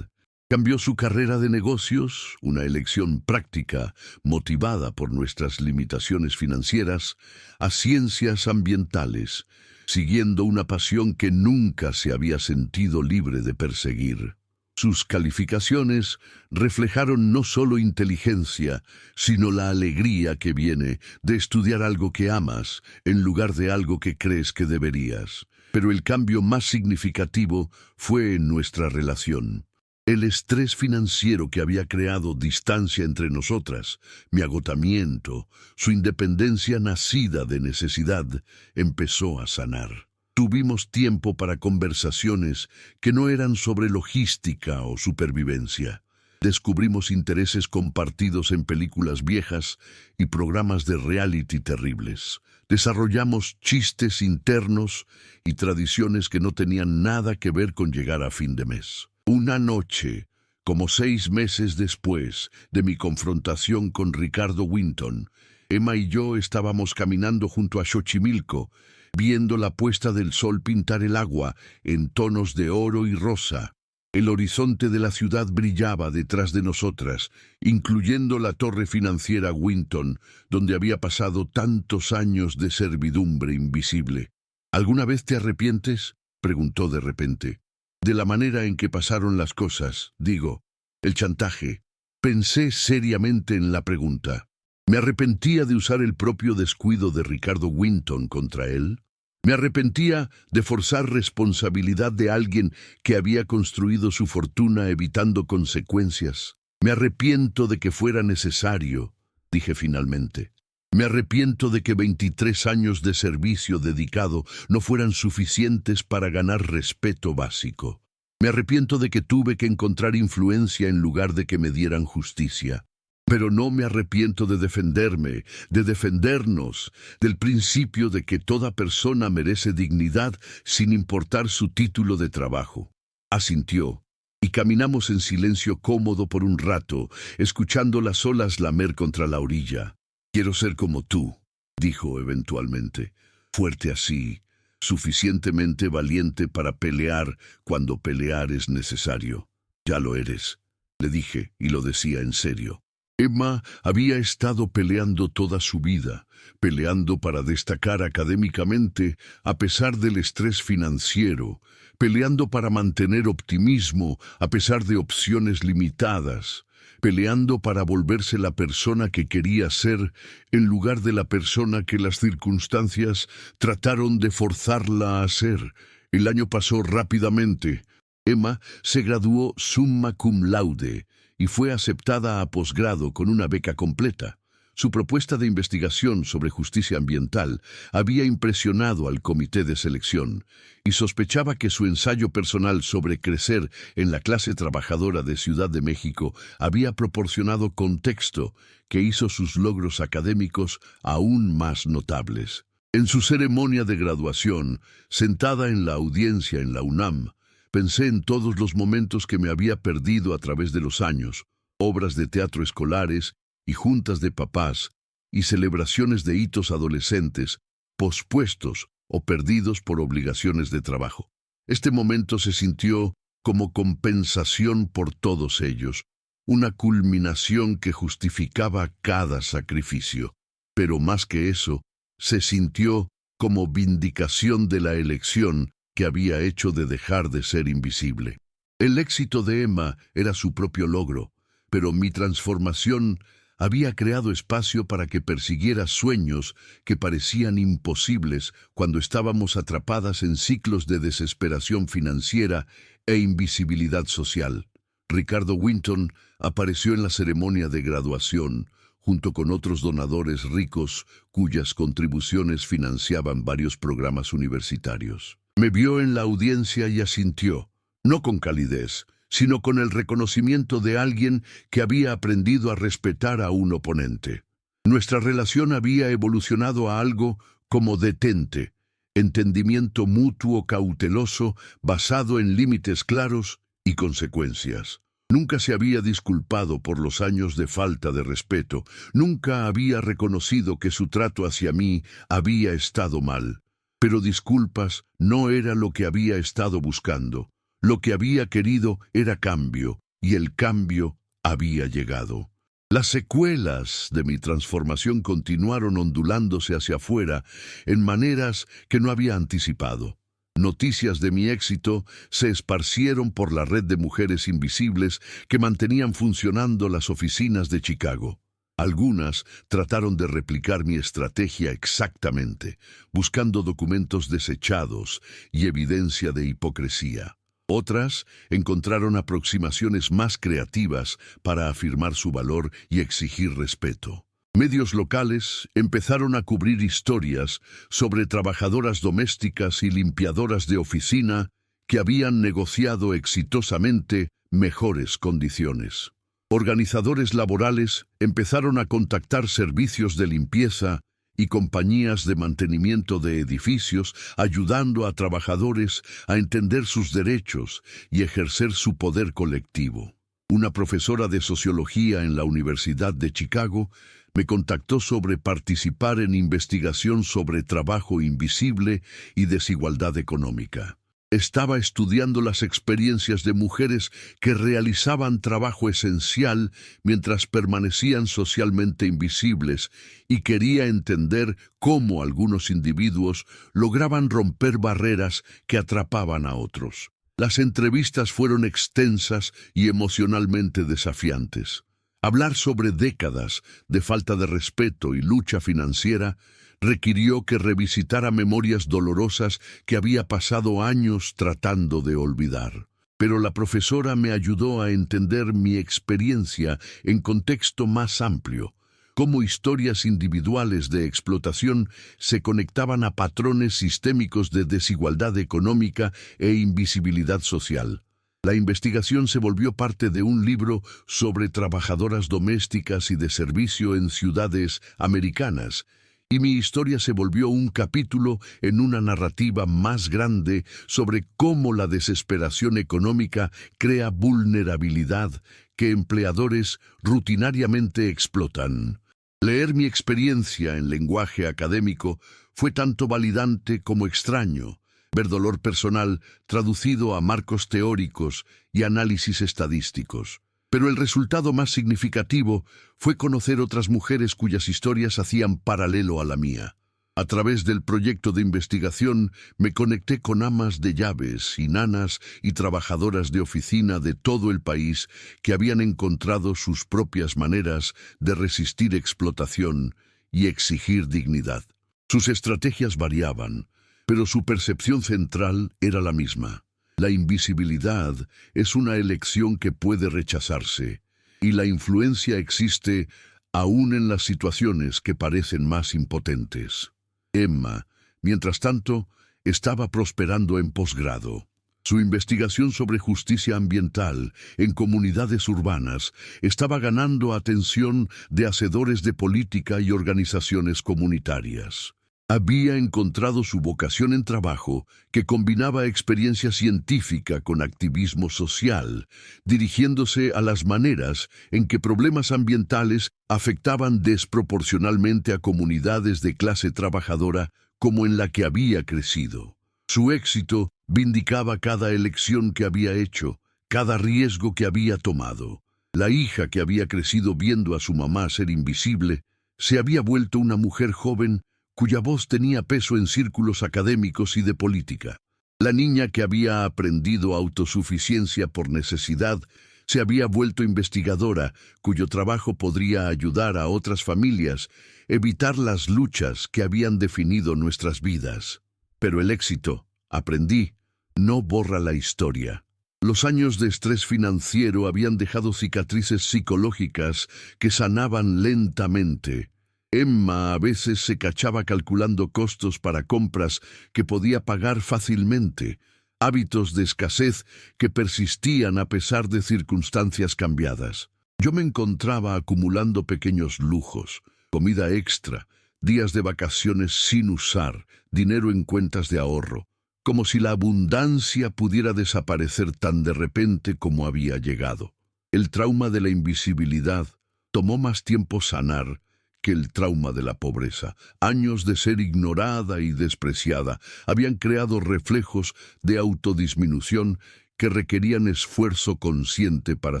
Cambió su carrera de negocios, una elección práctica, motivada por nuestras limitaciones financieras, a ciencias ambientales, siguiendo una pasión que nunca se había sentido libre de perseguir. Sus calificaciones reflejaron no solo inteligencia, sino la alegría que viene de estudiar algo que amas en lugar de algo que crees que deberías. Pero el cambio más significativo fue en nuestra relación. El estrés financiero que había creado distancia entre nosotras, mi agotamiento, su independencia nacida de necesidad, empezó a sanar. Tuvimos tiempo para conversaciones que no eran sobre logística o supervivencia. Descubrimos intereses compartidos en películas viejas y programas de reality terribles. Desarrollamos chistes internos y tradiciones que no tenían nada que ver con llegar a fin de mes. Una noche, como 6 meses después de mi confrontación con Ricardo Winton, Emma y yo estábamos caminando junto a Xochimilco, viendo la puesta del sol pintar el agua en tonos de oro y rosa. El horizonte de la ciudad brillaba detrás de nosotras, incluyendo la torre financiera Winton, donde había pasado tantos años de servidumbre invisible. ¿Alguna vez te arrepientes?, preguntó de repente. De la manera en que pasaron las cosas, digo, el chantaje. Pensé seriamente en la pregunta. ¿Me arrepentía de usar el propio descuido de Ricardo Winton contra él? ¿Me arrepentía de forzar responsabilidad de alguien que había construido su fortuna evitando consecuencias? Me arrepiento de que fuera necesario, dije finalmente. Me arrepiento de que 23 años de servicio dedicado no fueran suficientes para ganar respeto básico. Me arrepiento de que tuve que encontrar influencia en lugar de que me dieran justicia. Pero no me arrepiento de defenderme, de defendernos, del principio de que toda persona merece dignidad sin importar su título de trabajo. Asintió, y caminamos en silencio cómodo por un rato, escuchando las olas lamer contra la orilla. Quiero ser como tú, dijo eventualmente, fuerte así, suficientemente valiente para pelear cuando pelear es necesario. Ya lo eres, le dije, y lo decía en serio. Emma había estado peleando toda su vida, peleando para destacar académicamente a pesar del estrés financiero, peleando para mantener optimismo a pesar de opciones limitadas, peleando para volverse la persona que quería ser en lugar de la persona que las circunstancias trataron de forzarla a ser. El año pasó rápidamente. Emma se graduó summa cum laude y fue aceptada a posgrado con una beca completa. Su propuesta de investigación sobre justicia ambiental había impresionado al comité de selección y sospechaba que su ensayo personal sobre crecer en la clase trabajadora de Ciudad de México había proporcionado contexto que hizo sus logros académicos aún más notables. En su ceremonia de graduación, sentada en la audiencia en la UNAM, pensé en todos los momentos que me había perdido a través de los años, obras de teatro escolares y juntas de papás, y celebraciones de hitos adolescentes, pospuestos o perdidos por obligaciones de trabajo. Este momento se sintió como compensación por todos ellos, una culminación que justificaba cada sacrificio. Pero más que eso, se sintió como vindicación de la elección que había hecho de dejar de ser invisible. El éxito de Emma era su propio logro, pero mi transformación había creado espacio para que persiguiera sueños que parecían imposibles cuando estábamos atrapadas en ciclos de desesperación financiera e invisibilidad social. Ricardo Winton apareció en la ceremonia de graduación, junto con otros donadores ricos cuyas contribuciones financiaban varios programas universitarios. Me vio en la audiencia y asintió, no con calidez, sino con el reconocimiento de alguien que había aprendido a respetar a un oponente. Nuestra relación había evolucionado a algo como detente, entendimiento mutuo cauteloso basado en límites claros y consecuencias. Nunca se había disculpado por los años de falta de respeto, nunca había reconocido que su trato hacia mí había estado mal. Pero disculpas no era lo que había estado buscando. Lo que había querido era cambio, y el cambio había llegado. Las secuelas de mi transformación continuaron ondulándose hacia afuera en maneras que no había anticipado. Noticias de mi éxito se esparcieron por la red de mujeres invisibles que mantenían funcionando las oficinas de Chicago. Algunas trataron de replicar mi estrategia exactamente, buscando documentos desechados y evidencia de hipocresía. Otras encontraron aproximaciones más creativas para afirmar su valor y exigir respeto. Medios locales empezaron a cubrir historias sobre trabajadoras domésticas y limpiadoras de oficina que habían negociado exitosamente mejores condiciones. Organizadores laborales empezaron a contactar servicios de limpieza y compañías de mantenimiento de edificios, ayudando a trabajadores a entender sus derechos y ejercer su poder colectivo. Una profesora de sociología en la Universidad de Chicago me contactó sobre participar en investigación sobre trabajo invisible y desigualdad económica. Estaba estudiando las experiencias de mujeres que realizaban trabajo esencial mientras permanecían socialmente invisibles y quería entender cómo algunos individuos lograban romper barreras que atrapaban a otros. Las entrevistas fueron extensas y emocionalmente desafiantes. Hablar sobre décadas de falta de respeto y lucha financiera requirió que revisitara memorias dolorosas que había pasado años tratando de olvidar. Pero la profesora me ayudó a entender mi experiencia en contexto más amplio, cómo historias individuales de explotación se conectaban a patrones sistémicos de desigualdad económica e invisibilidad social. La investigación se volvió parte de un libro sobre trabajadoras domésticas y de servicio en ciudades americanas, y mi historia se volvió un capítulo en una narrativa más grande sobre cómo la desesperación económica crea vulnerabilidad que empleadores rutinariamente explotan. Leer mi experiencia en lenguaje académico fue tanto validante como extraño. Ver dolor personal traducido a marcos teóricos y análisis estadísticos. Pero el resultado más significativo fue conocer otras mujeres cuyas historias hacían paralelo a la mía. A través del proyecto de investigación me conecté con amas de llaves y nanas y trabajadoras de oficina de todo el país que habían encontrado sus propias maneras de resistir explotación y exigir dignidad. Sus estrategias variaban, pero su percepción central era la misma. La invisibilidad es una elección que puede rechazarse, y la influencia existe aún en las situaciones que parecen más impotentes. Emma, mientras tanto, estaba prosperando en posgrado. Su investigación sobre justicia ambiental en comunidades urbanas estaba ganando atención de hacedores de política y organizaciones comunitarias. Había encontrado su vocación en trabajo que combinaba experiencia científica con activismo social, dirigiéndose a las maneras en que problemas ambientales afectaban desproporcionalmente a comunidades de clase trabajadora como en la que había crecido. Su éxito vindicaba cada elección que había hecho, cada riesgo que había tomado. La hija que había crecido viendo a su mamá ser invisible, se había vuelto una mujer joven cuya voz tenía peso en círculos académicos y de política. La niña que había aprendido autosuficiencia por necesidad se había vuelto investigadora, cuyo trabajo podría ayudar a otras familias a evitar las luchas que habían definido nuestras vidas. Pero el éxito, aprendí, no borra la historia. Los años de estrés financiero habían dejado cicatrices psicológicas que sanaban lentamente. Emma a veces se cachaba calculando costos para compras que podía pagar fácilmente, hábitos de escasez que persistían a pesar de circunstancias cambiadas. Yo me encontraba acumulando pequeños lujos, comida extra, días de vacaciones sin usar, dinero en cuentas de ahorro, como si la abundancia pudiera desaparecer tan de repente como había llegado. El trauma de la invisibilidad tomó más tiempo sanar que el trauma de la pobreza. Años de ser ignorada y despreciada habían creado reflejos de autodisminución que requerían esfuerzo consciente para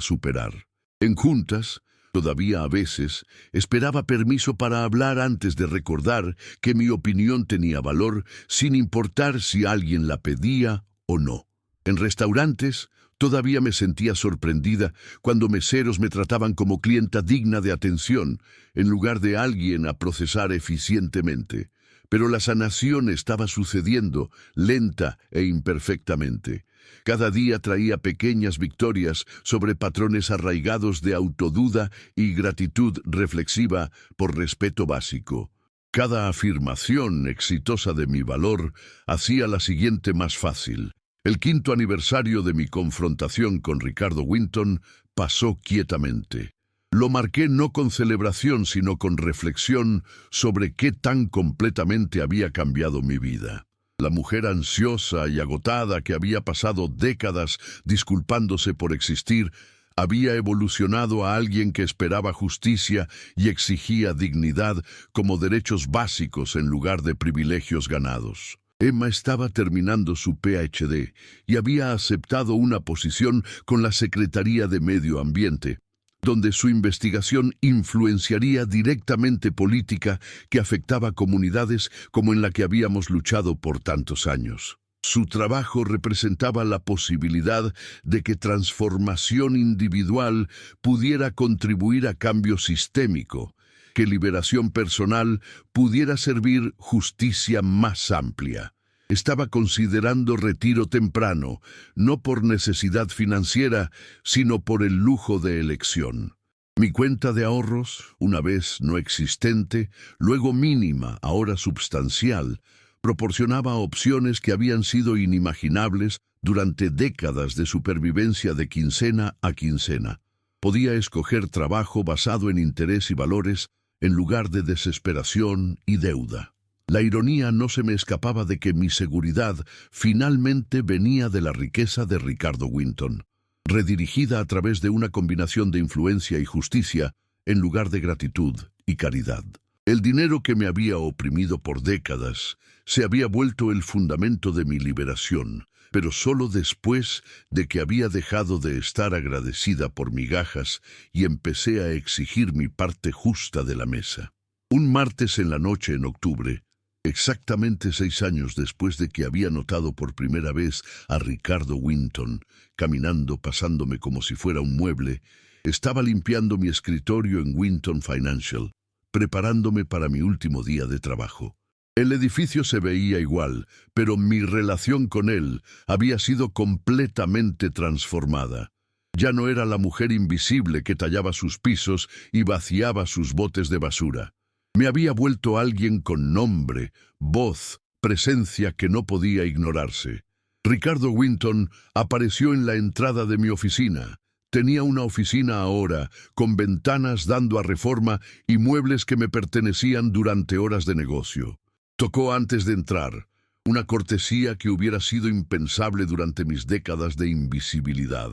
superar. En juntas, todavía a veces, esperaba permiso para hablar antes de recordar que mi opinión tenía valor, sin importar si alguien la pedía o no. En restaurantes, todavía me sentía sorprendida cuando meseros me trataban como clienta digna de atención, en lugar de alguien a procesar eficientemente. Pero la sanación estaba sucediendo, lenta e imperfectamente. Cada día traía pequeñas victorias sobre patrones arraigados de autoduda y gratitud reflexiva por respeto básico. Cada afirmación exitosa de mi valor hacía la siguiente más fácil. El 5º aniversario de mi confrontación con Ricardo Winton pasó quietamente. Lo marqué no con celebración, sino con reflexión sobre qué tan completamente había cambiado mi vida. La mujer ansiosa y agotada que había pasado décadas disculpándose por existir, había evolucionado a alguien que esperaba justicia y exigía dignidad como derechos básicos en lugar de privilegios ganados. Emma estaba terminando su PhD y había aceptado una posición con la Secretaría de Medio Ambiente, donde su investigación influenciaría directamente política que afectaba comunidades como en la que habíamos luchado por tantos años. Su trabajo representaba la posibilidad de que transformación individual pudiera contribuir a cambio sistémico, que liberación personal pudiera servir justicia más amplia. Estaba considerando retiro temprano, no por necesidad financiera, sino por el lujo de elección. Mi cuenta de ahorros, una vez no existente, luego mínima, ahora substancial, proporcionaba opciones que habían sido inimaginables durante décadas de supervivencia de quincena a quincena. Podía escoger trabajo basado en interés y valores en lugar de desesperación y deuda. La ironía no se me escapaba de que mi seguridad finalmente venía de la riqueza de Ricardo Winton, redirigida a través de una combinación de influencia y justicia en lugar de gratitud y caridad. El dinero que me había oprimido por décadas se había vuelto el fundamento de mi liberación, pero solo después de que había dejado de estar agradecida por migajas y empecé a exigir mi parte justa de la mesa. Un martes en la noche en octubre, exactamente 6 años después de que había notado por primera vez a Ricardo Winton, caminando pasándome como si fuera un mueble, estaba limpiando mi escritorio en Winton Financial, preparándome para mi último día de trabajo. El edificio se veía igual, pero mi relación con él había sido completamente transformada. Ya no era la mujer invisible que tallaba sus pisos y vaciaba sus botes de basura. Me había vuelto alguien con nombre, voz, presencia que no podía ignorarse. Ricardo Winton apareció en la entrada de mi oficina. Tenía una oficina ahora, con ventanas dando a Reforma y muebles que me pertenecían durante horas de negocio. Tocó antes de entrar, una cortesía que hubiera sido impensable durante mis décadas de invisibilidad.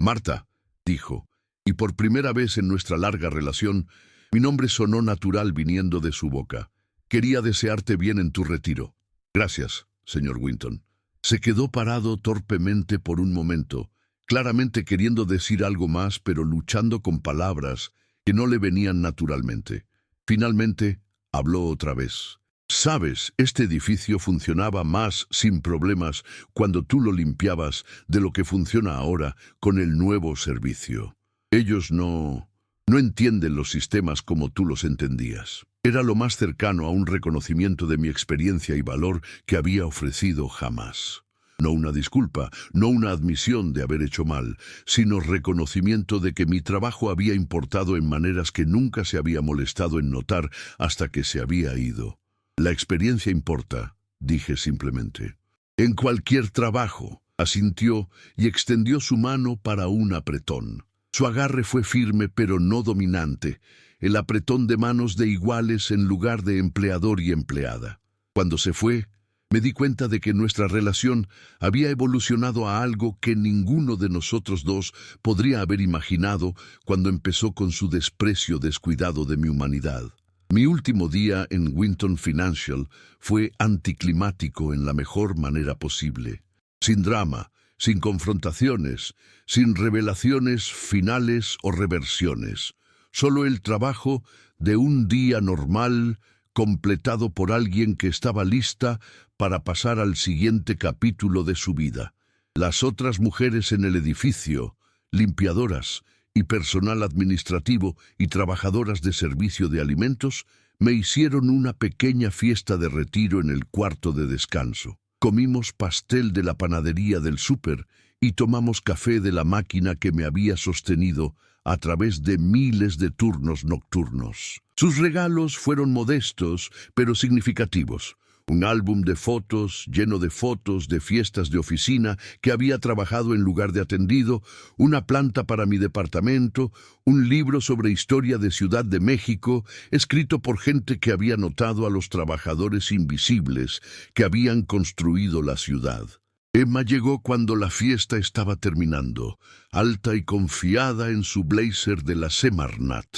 «Marta», dijo, y por primera vez en nuestra larga relación, mi nombre sonó natural viniendo de su boca. «Quería desearte bien en tu retiro». «Gracias, señor Winton». Se quedó parado torpemente por un momento, claramente queriendo decir algo más, pero luchando con palabras que no le venían naturalmente. Finalmente, habló otra vez. «Sabes, este edificio funcionaba más sin problemas cuando tú lo limpiabas de lo que funciona ahora con el nuevo servicio. Ellos no entienden los sistemas como tú los entendías». Era lo más cercano a un reconocimiento de mi experiencia y valor que había ofrecido jamás. No una disculpa, no una admisión de haber hecho mal, sino reconocimiento de que mi trabajo había importado en maneras que nunca se había molestado en notar hasta que se había ido. «La experiencia importa», dije simplemente. «En cualquier trabajo», asintió y extendió su mano para un apretón. Su agarre fue firme pero no dominante, el apretón de manos de iguales en lugar de empleador y empleada. Cuando se fue, me di cuenta de que nuestra relación había evolucionado a algo que ninguno de nosotros dos podría haber imaginado cuando empezó con su desprecio descuidado de mi humanidad. Mi último día en Winton Financial fue anticlimático en la mejor manera posible. Sin drama, sin confrontaciones, sin revelaciones finales o reversiones. Solo el trabajo de un día normal completado por alguien que estaba lista para pasar al siguiente capítulo de su vida. Las otras mujeres en el edificio, limpiadoras y personal administrativo y trabajadoras de servicio de alimentos, me hicieron una pequeña fiesta de retiro en el cuarto de descanso. Comimos pastel de la panadería del súper y tomamos café de la máquina que me había sostenido a través de miles de turnos nocturnos. Sus regalos fueron modestos, pero significativos. Un álbum de fotos lleno de fotos de fiestas de oficina que había trabajado en lugar de atendido, una planta para mi departamento, un libro sobre historia de Ciudad de México, escrito por gente que había notado a los trabajadores invisibles que habían construido la ciudad. Emma llegó cuando la fiesta estaba terminando, alta y confiada en su blazer de la Semarnat,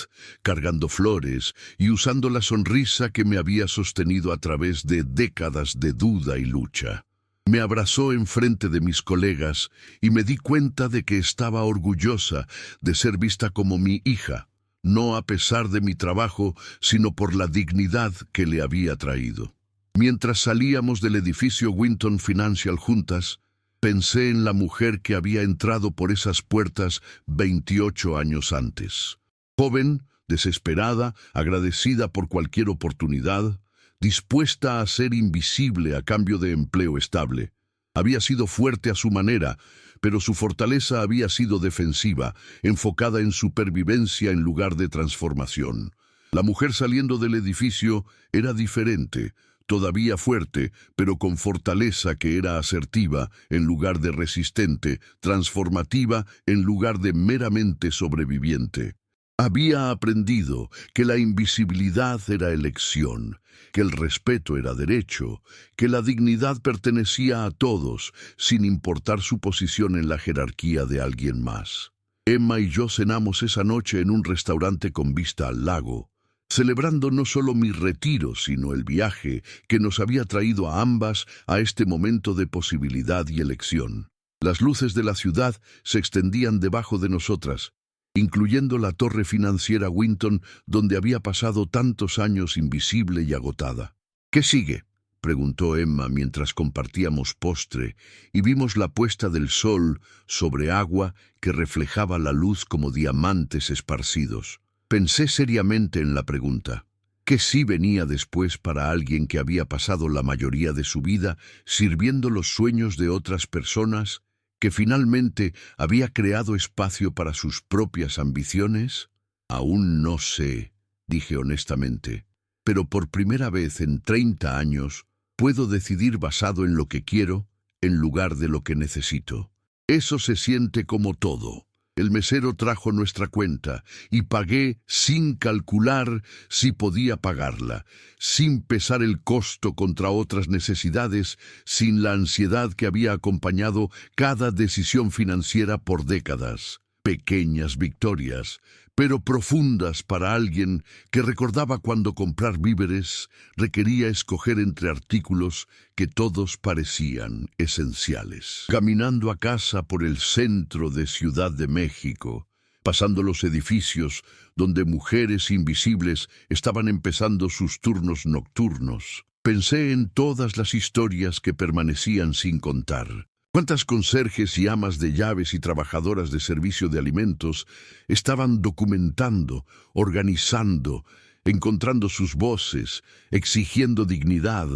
cargando flores y usando la sonrisa que me había sostenido a través de décadas de duda y lucha. Me abrazó enfrente de mis colegas y me di cuenta de que estaba orgullosa de ser vista como mi hija, no a pesar de mi trabajo, sino por la dignidad que le había traído. Mientras salíamos del edificio Winton Financial juntas, pensé en la mujer que había entrado por esas puertas 28 años antes. Joven, desesperada, agradecida por cualquier oportunidad, dispuesta a ser invisible a cambio de empleo estable. Había sido fuerte a su manera, pero su fortaleza había sido defensiva, enfocada en supervivencia en lugar de transformación. La mujer saliendo del edificio era diferente, todavía fuerte, pero con fortaleza que era asertiva en lugar de resistente, transformativa en lugar de meramente sobreviviente. Había aprendido que la invisibilidad era elección, que el respeto era derecho, que la dignidad pertenecía a todos, sin importar su posición en la jerarquía de alguien más. Emma y yo cenamos esa noche en un restaurante con vista al lago, celebrando no solo mi retiro, sino el viaje que nos había traído a ambas a este momento de posibilidad y elección. Las luces de la ciudad se extendían debajo de nosotras, incluyendo la torre financiera Winton, donde había pasado tantos años invisible y agotada. ¿Qué sigue?, preguntó Emma mientras compartíamos postre y vimos la puesta del sol sobre agua que reflejaba la luz como diamantes esparcidos. Pensé seriamente en la pregunta. ¿Qué sí venía después para alguien que había pasado la mayoría de su vida sirviendo los sueños de otras personas, que finalmente había creado espacio para sus propias ambiciones? Aún no sé, dije honestamente, pero por primera vez en 30 años puedo decidir basado en lo que quiero en lugar de lo que necesito. Eso se siente como todo. El mesero trajo nuestra cuenta y pagué sin calcular si podía pagarla, sin pesar el costo contra otras necesidades, sin la ansiedad que había acompañado cada decisión financiera por décadas. Pequeñas victorias, pero profundas para alguien que recordaba cuando comprar víveres requería escoger entre artículos que todos parecían esenciales. Caminando a casa por el centro de Ciudad de México, pasando los edificios donde mujeres invisibles estaban empezando sus turnos nocturnos, pensé en todas las historias que permanecían sin contar. ¿Cuántas conserjes y amas de llaves y trabajadoras de servicio de alimentos estaban documentando, organizando, encontrando sus voces, exigiendo dignidad?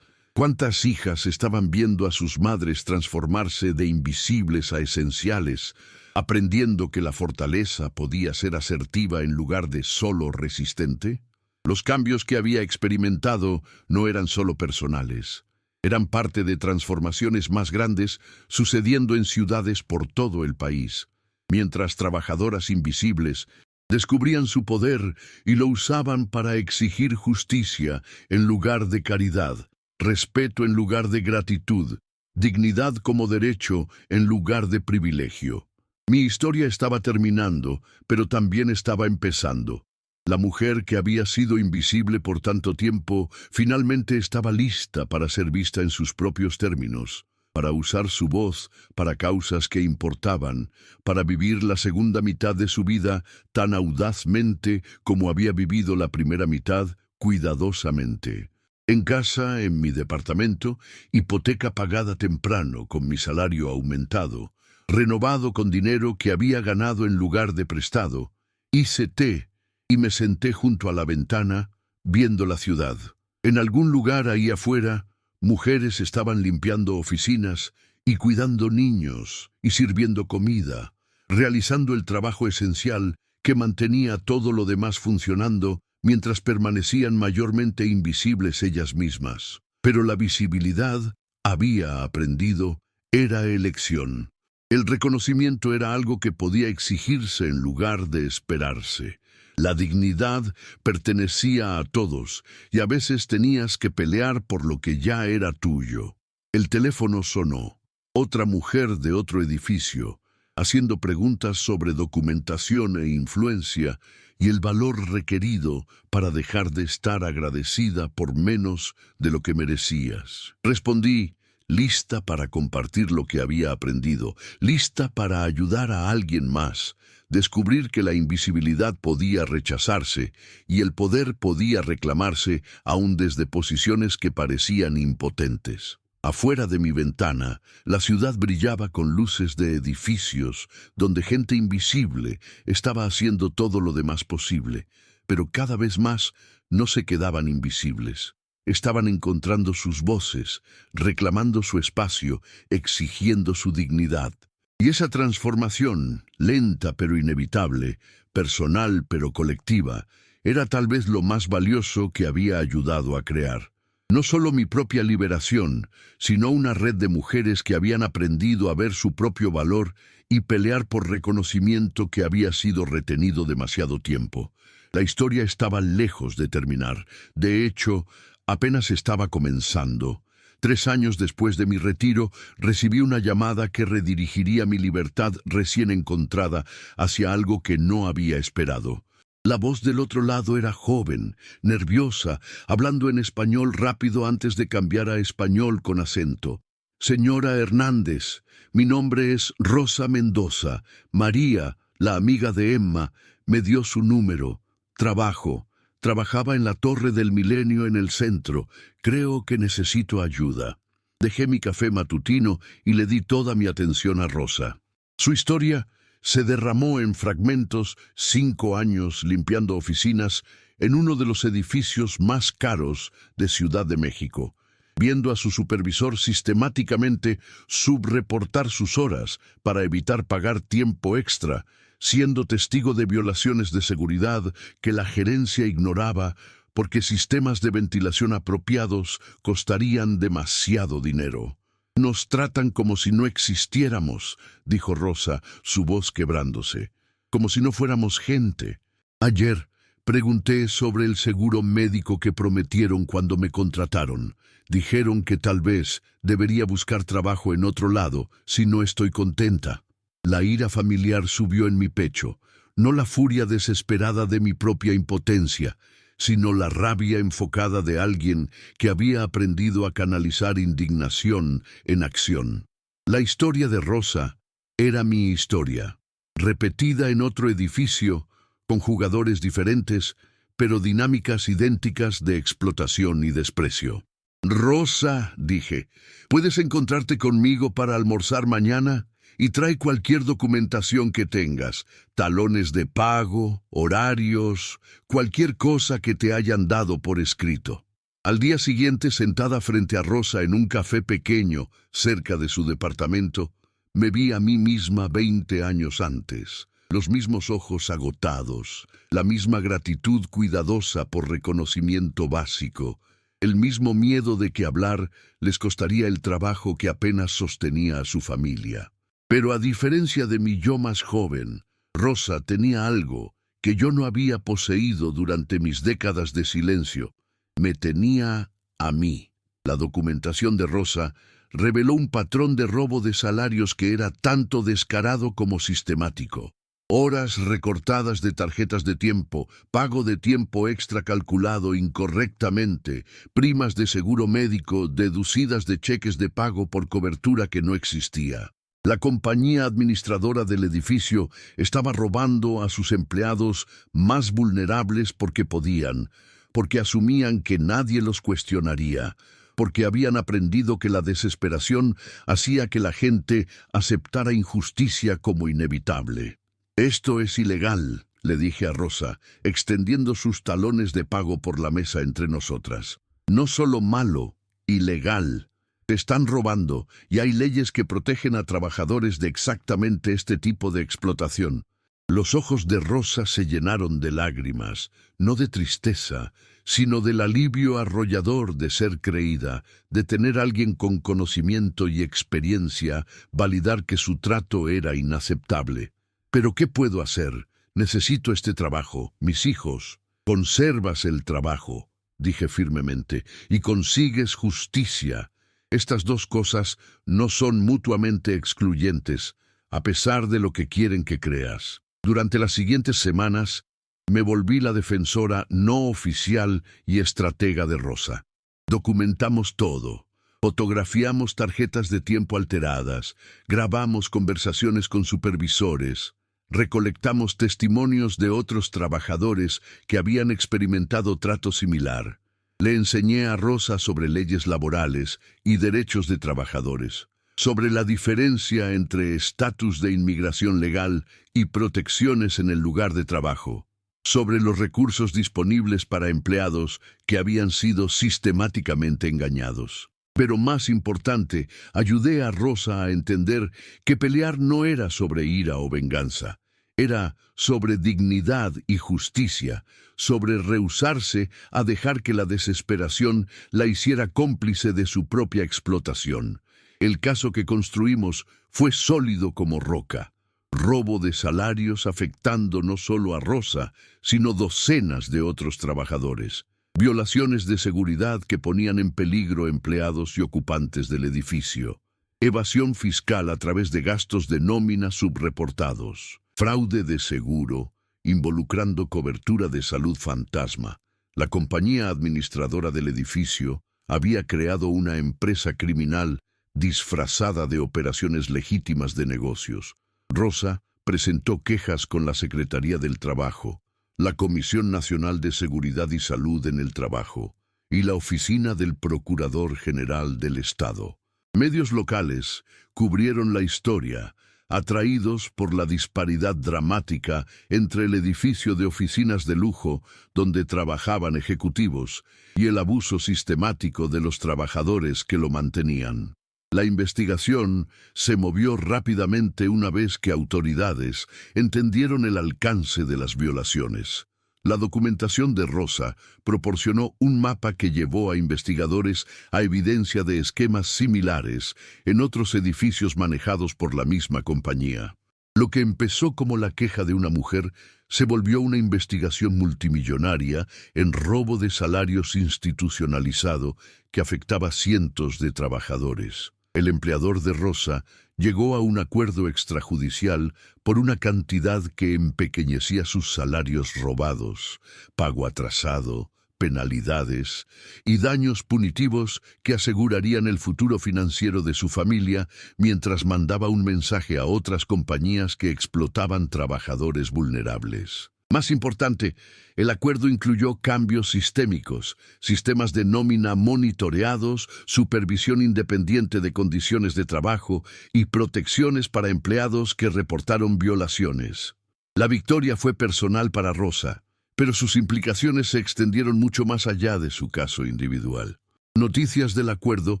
¿Cuántas hijas estaban viendo a sus madres transformarse de invisibles a esenciales, aprendiendo que la fortaleza podía ser asertiva en lugar de solo resistente? Los cambios que había experimentado no eran solo personales. Eran parte de transformaciones más grandes sucediendo en ciudades por todo el país, mientras trabajadoras invisibles descubrían su poder y lo usaban para exigir justicia en lugar de caridad, respeto en lugar de gratitud, dignidad como derecho en lugar de privilegio. Mi historia estaba terminando, pero también estaba empezando. La mujer que había sido invisible por tanto tiempo finalmente estaba lista para ser vista en sus propios términos, para usar su voz para causas que importaban, para vivir la segunda mitad de su vida tan audazmente como había vivido la primera mitad cuidadosamente. En casa, en mi departamento, hipoteca pagada temprano con mi salario aumentado, renovado con dinero que había ganado en lugar de prestado, hice té y me senté junto a la ventana, viendo la ciudad. En algún lugar ahí afuera, Mujeres estaban limpiando oficinas y cuidando niños y sirviendo comida, realizando el trabajo esencial que mantenía todo lo demás funcionando mientras permanecían mayormente invisibles ellas mismas. Pero la visibilidad, había aprendido, era elección. El reconocimiento era algo que podía exigirse en lugar de esperarse. La dignidad pertenecía a todos y a veces tenías que pelear por lo que ya era tuyo. El teléfono sonó. Otra mujer de otro edificio, haciendo preguntas sobre documentación e influencia y el valor requerido para dejar de estar agradecida por menos de lo que merecías. Respondí, lista para compartir lo que había aprendido, lista para ayudar a alguien más, descubrir que la invisibilidad podía rechazarse y el poder podía reclamarse aún desde posiciones que parecían impotentes. Afuera de mi ventana, la ciudad brillaba con luces de edificios, donde gente invisible estaba haciendo todo lo demás posible, pero cada vez más no se quedaban invisibles. Estaban encontrando sus voces, reclamando su espacio, exigiendo su dignidad. Y esa transformación, lenta pero inevitable, personal pero colectiva, era tal vez lo más valioso que había ayudado a crear. No solo mi propia liberación, sino una red de mujeres que habían aprendido a ver su propio valor y pelear por reconocimiento que había sido retenido demasiado tiempo. La historia estaba lejos de terminar. De hecho, apenas estaba comenzando. 3 años después de mi retiro, recibí una llamada que redirigiría mi libertad recién encontrada hacia algo que no había esperado. La voz del otro lado era joven, nerviosa, hablando en español rápido antes de cambiar a español con acento. Señora Hernández, mi nombre es Rosa Mendoza. María, la amiga de Emma, me dio su número. Trabajaba en la Torre del Milenio en el centro. Creo que necesito ayuda. Dejé mi café matutino y le di toda mi atención a Rosa. Su historia se derramó en fragmentos, 5 años limpiando oficinas en uno de los edificios más caros de Ciudad de México, viendo a su supervisor sistemáticamente subreportar sus horas para evitar pagar tiempo extra, siendo testigo de violaciones de seguridad que la gerencia ignoraba porque sistemas de ventilación apropiados costarían demasiado dinero. Nos tratan como si no existiéramos, dijo Rosa, su voz quebrándose, como si no fuéramos gente. Ayer pregunté sobre el seguro médico que prometieron cuando me contrataron. Dijeron que tal vez debería buscar trabajo en otro lado si no estoy contenta. La ira familiar subió en mi pecho, no la furia desesperada de mi propia impotencia, sino la rabia enfocada de alguien que había aprendido a canalizar indignación en acción. La historia de Rosa era mi historia, repetida en otro edificio, con jugadores diferentes, pero dinámicas idénticas de explotación y desprecio. Rosa, dije, ¿puedes encontrarte conmigo para almorzar mañana? Y trae cualquier documentación que tengas, talones de pago, horarios, cualquier cosa que te hayan dado por escrito. Al día siguiente, sentada frente a Rosa en un café pequeño cerca de su departamento, me vi a mí misma 20 años antes. Los mismos ojos agotados, la misma gratitud cuidadosa por reconocimiento básico, el mismo miedo de que hablar les costaría el trabajo que apenas sostenía a su familia. Pero a diferencia de mi yo más joven, Rosa tenía algo que yo no había poseído durante mis décadas de silencio. Me tenía a mí. La documentación de Rosa reveló un patrón de robo de salarios que era tanto descarado como sistemático. Horas recortadas de tarjetas de tiempo, pago de tiempo extra calculado incorrectamente, primas de seguro médico deducidas de cheques de pago por cobertura que no existía. La compañía administradora del edificio estaba robando a sus empleados más vulnerables porque podían, porque asumían que nadie los cuestionaría, porque habían aprendido que la desesperación hacía que la gente aceptara injusticia como inevitable. Esto es ilegal, le dije a Rosa, extendiendo sus talones de pago por la mesa entre nosotras. No solo malo, ilegal. Te están robando y hay leyes que protegen a trabajadores de exactamente este tipo de explotación. Los ojos de Rosa se llenaron de lágrimas, no de tristeza, sino del alivio arrollador de ser creída, de tener a alguien con conocimiento y experiencia validar que su trato era inaceptable. ¿Pero qué puedo hacer? Necesito este trabajo, mis hijos. Conservas el trabajo, dije firmemente, y consigues justicia. Estas dos cosas no son mutuamente excluyentes, a pesar de lo que quieren que creas. Durante las siguientes semanas, me volví la defensora no oficial y estratega de Rosa. Documentamos todo. Fotografiamos tarjetas de tiempo alteradas, grabamos conversaciones con supervisores, recolectamos testimonios de otros trabajadores que habían experimentado trato similar. Le enseñé a Rosa sobre leyes laborales y derechos de trabajadores, sobre la diferencia entre estatus de inmigración legal y protecciones en el lugar de trabajo, sobre los recursos disponibles para empleados que habían sido sistemáticamente engañados. Pero más importante, ayudé a Rosa a entender que pelear no era sobre ira o venganza. Era sobre dignidad y justicia, sobre rehusarse a dejar que la desesperación la hiciera cómplice de su propia explotación. El caso que construimos fue sólido como roca. Robo de salarios afectando no solo a Rosa, sino docenas de otros trabajadores. Violaciones de seguridad que ponían en peligro empleados y ocupantes del edificio. Evasión fiscal a través de gastos de nómina subreportados. Fraude de seguro, involucrando cobertura de salud fantasma. La compañía administradora del edificio había creado una empresa criminal disfrazada de operaciones legítimas de negocios. Rosa presentó quejas con la Secretaría del Trabajo, la Comisión Nacional de Seguridad y Salud en el Trabajo y la Oficina del Procurador General del Estado. Medios locales cubrieron la historia, atraídos por la disparidad dramática entre el edificio de oficinas de lujo donde trabajaban ejecutivos y el abuso sistemático de los trabajadores que lo mantenían. La investigación se movió rápidamente una vez que autoridades entendieron el alcance de las violaciones. La documentación de Rosa proporcionó un mapa que llevó a investigadores a evidencia de esquemas similares en otros edificios manejados por la misma compañía. Lo que empezó como la queja de una mujer se volvió una investigación multimillonaria en robo de salarios institucionalizado que afectaba a cientos de trabajadores. El empleador de Rosa llegó a un acuerdo extrajudicial por una cantidad que empequeñecía sus salarios robados, pago atrasado, penalidades y daños punitivos que asegurarían el futuro financiero de su familia mientras mandaba un mensaje a otras compañías que explotaban trabajadores vulnerables. Más importante, el acuerdo incluyó cambios sistémicos, sistemas de nómina monitoreados, supervisión independiente de condiciones de trabajo y protecciones para empleados que reportaron violaciones. La victoria fue personal para Rosa, pero sus implicaciones se extendieron mucho más allá de su caso individual. Noticias del acuerdo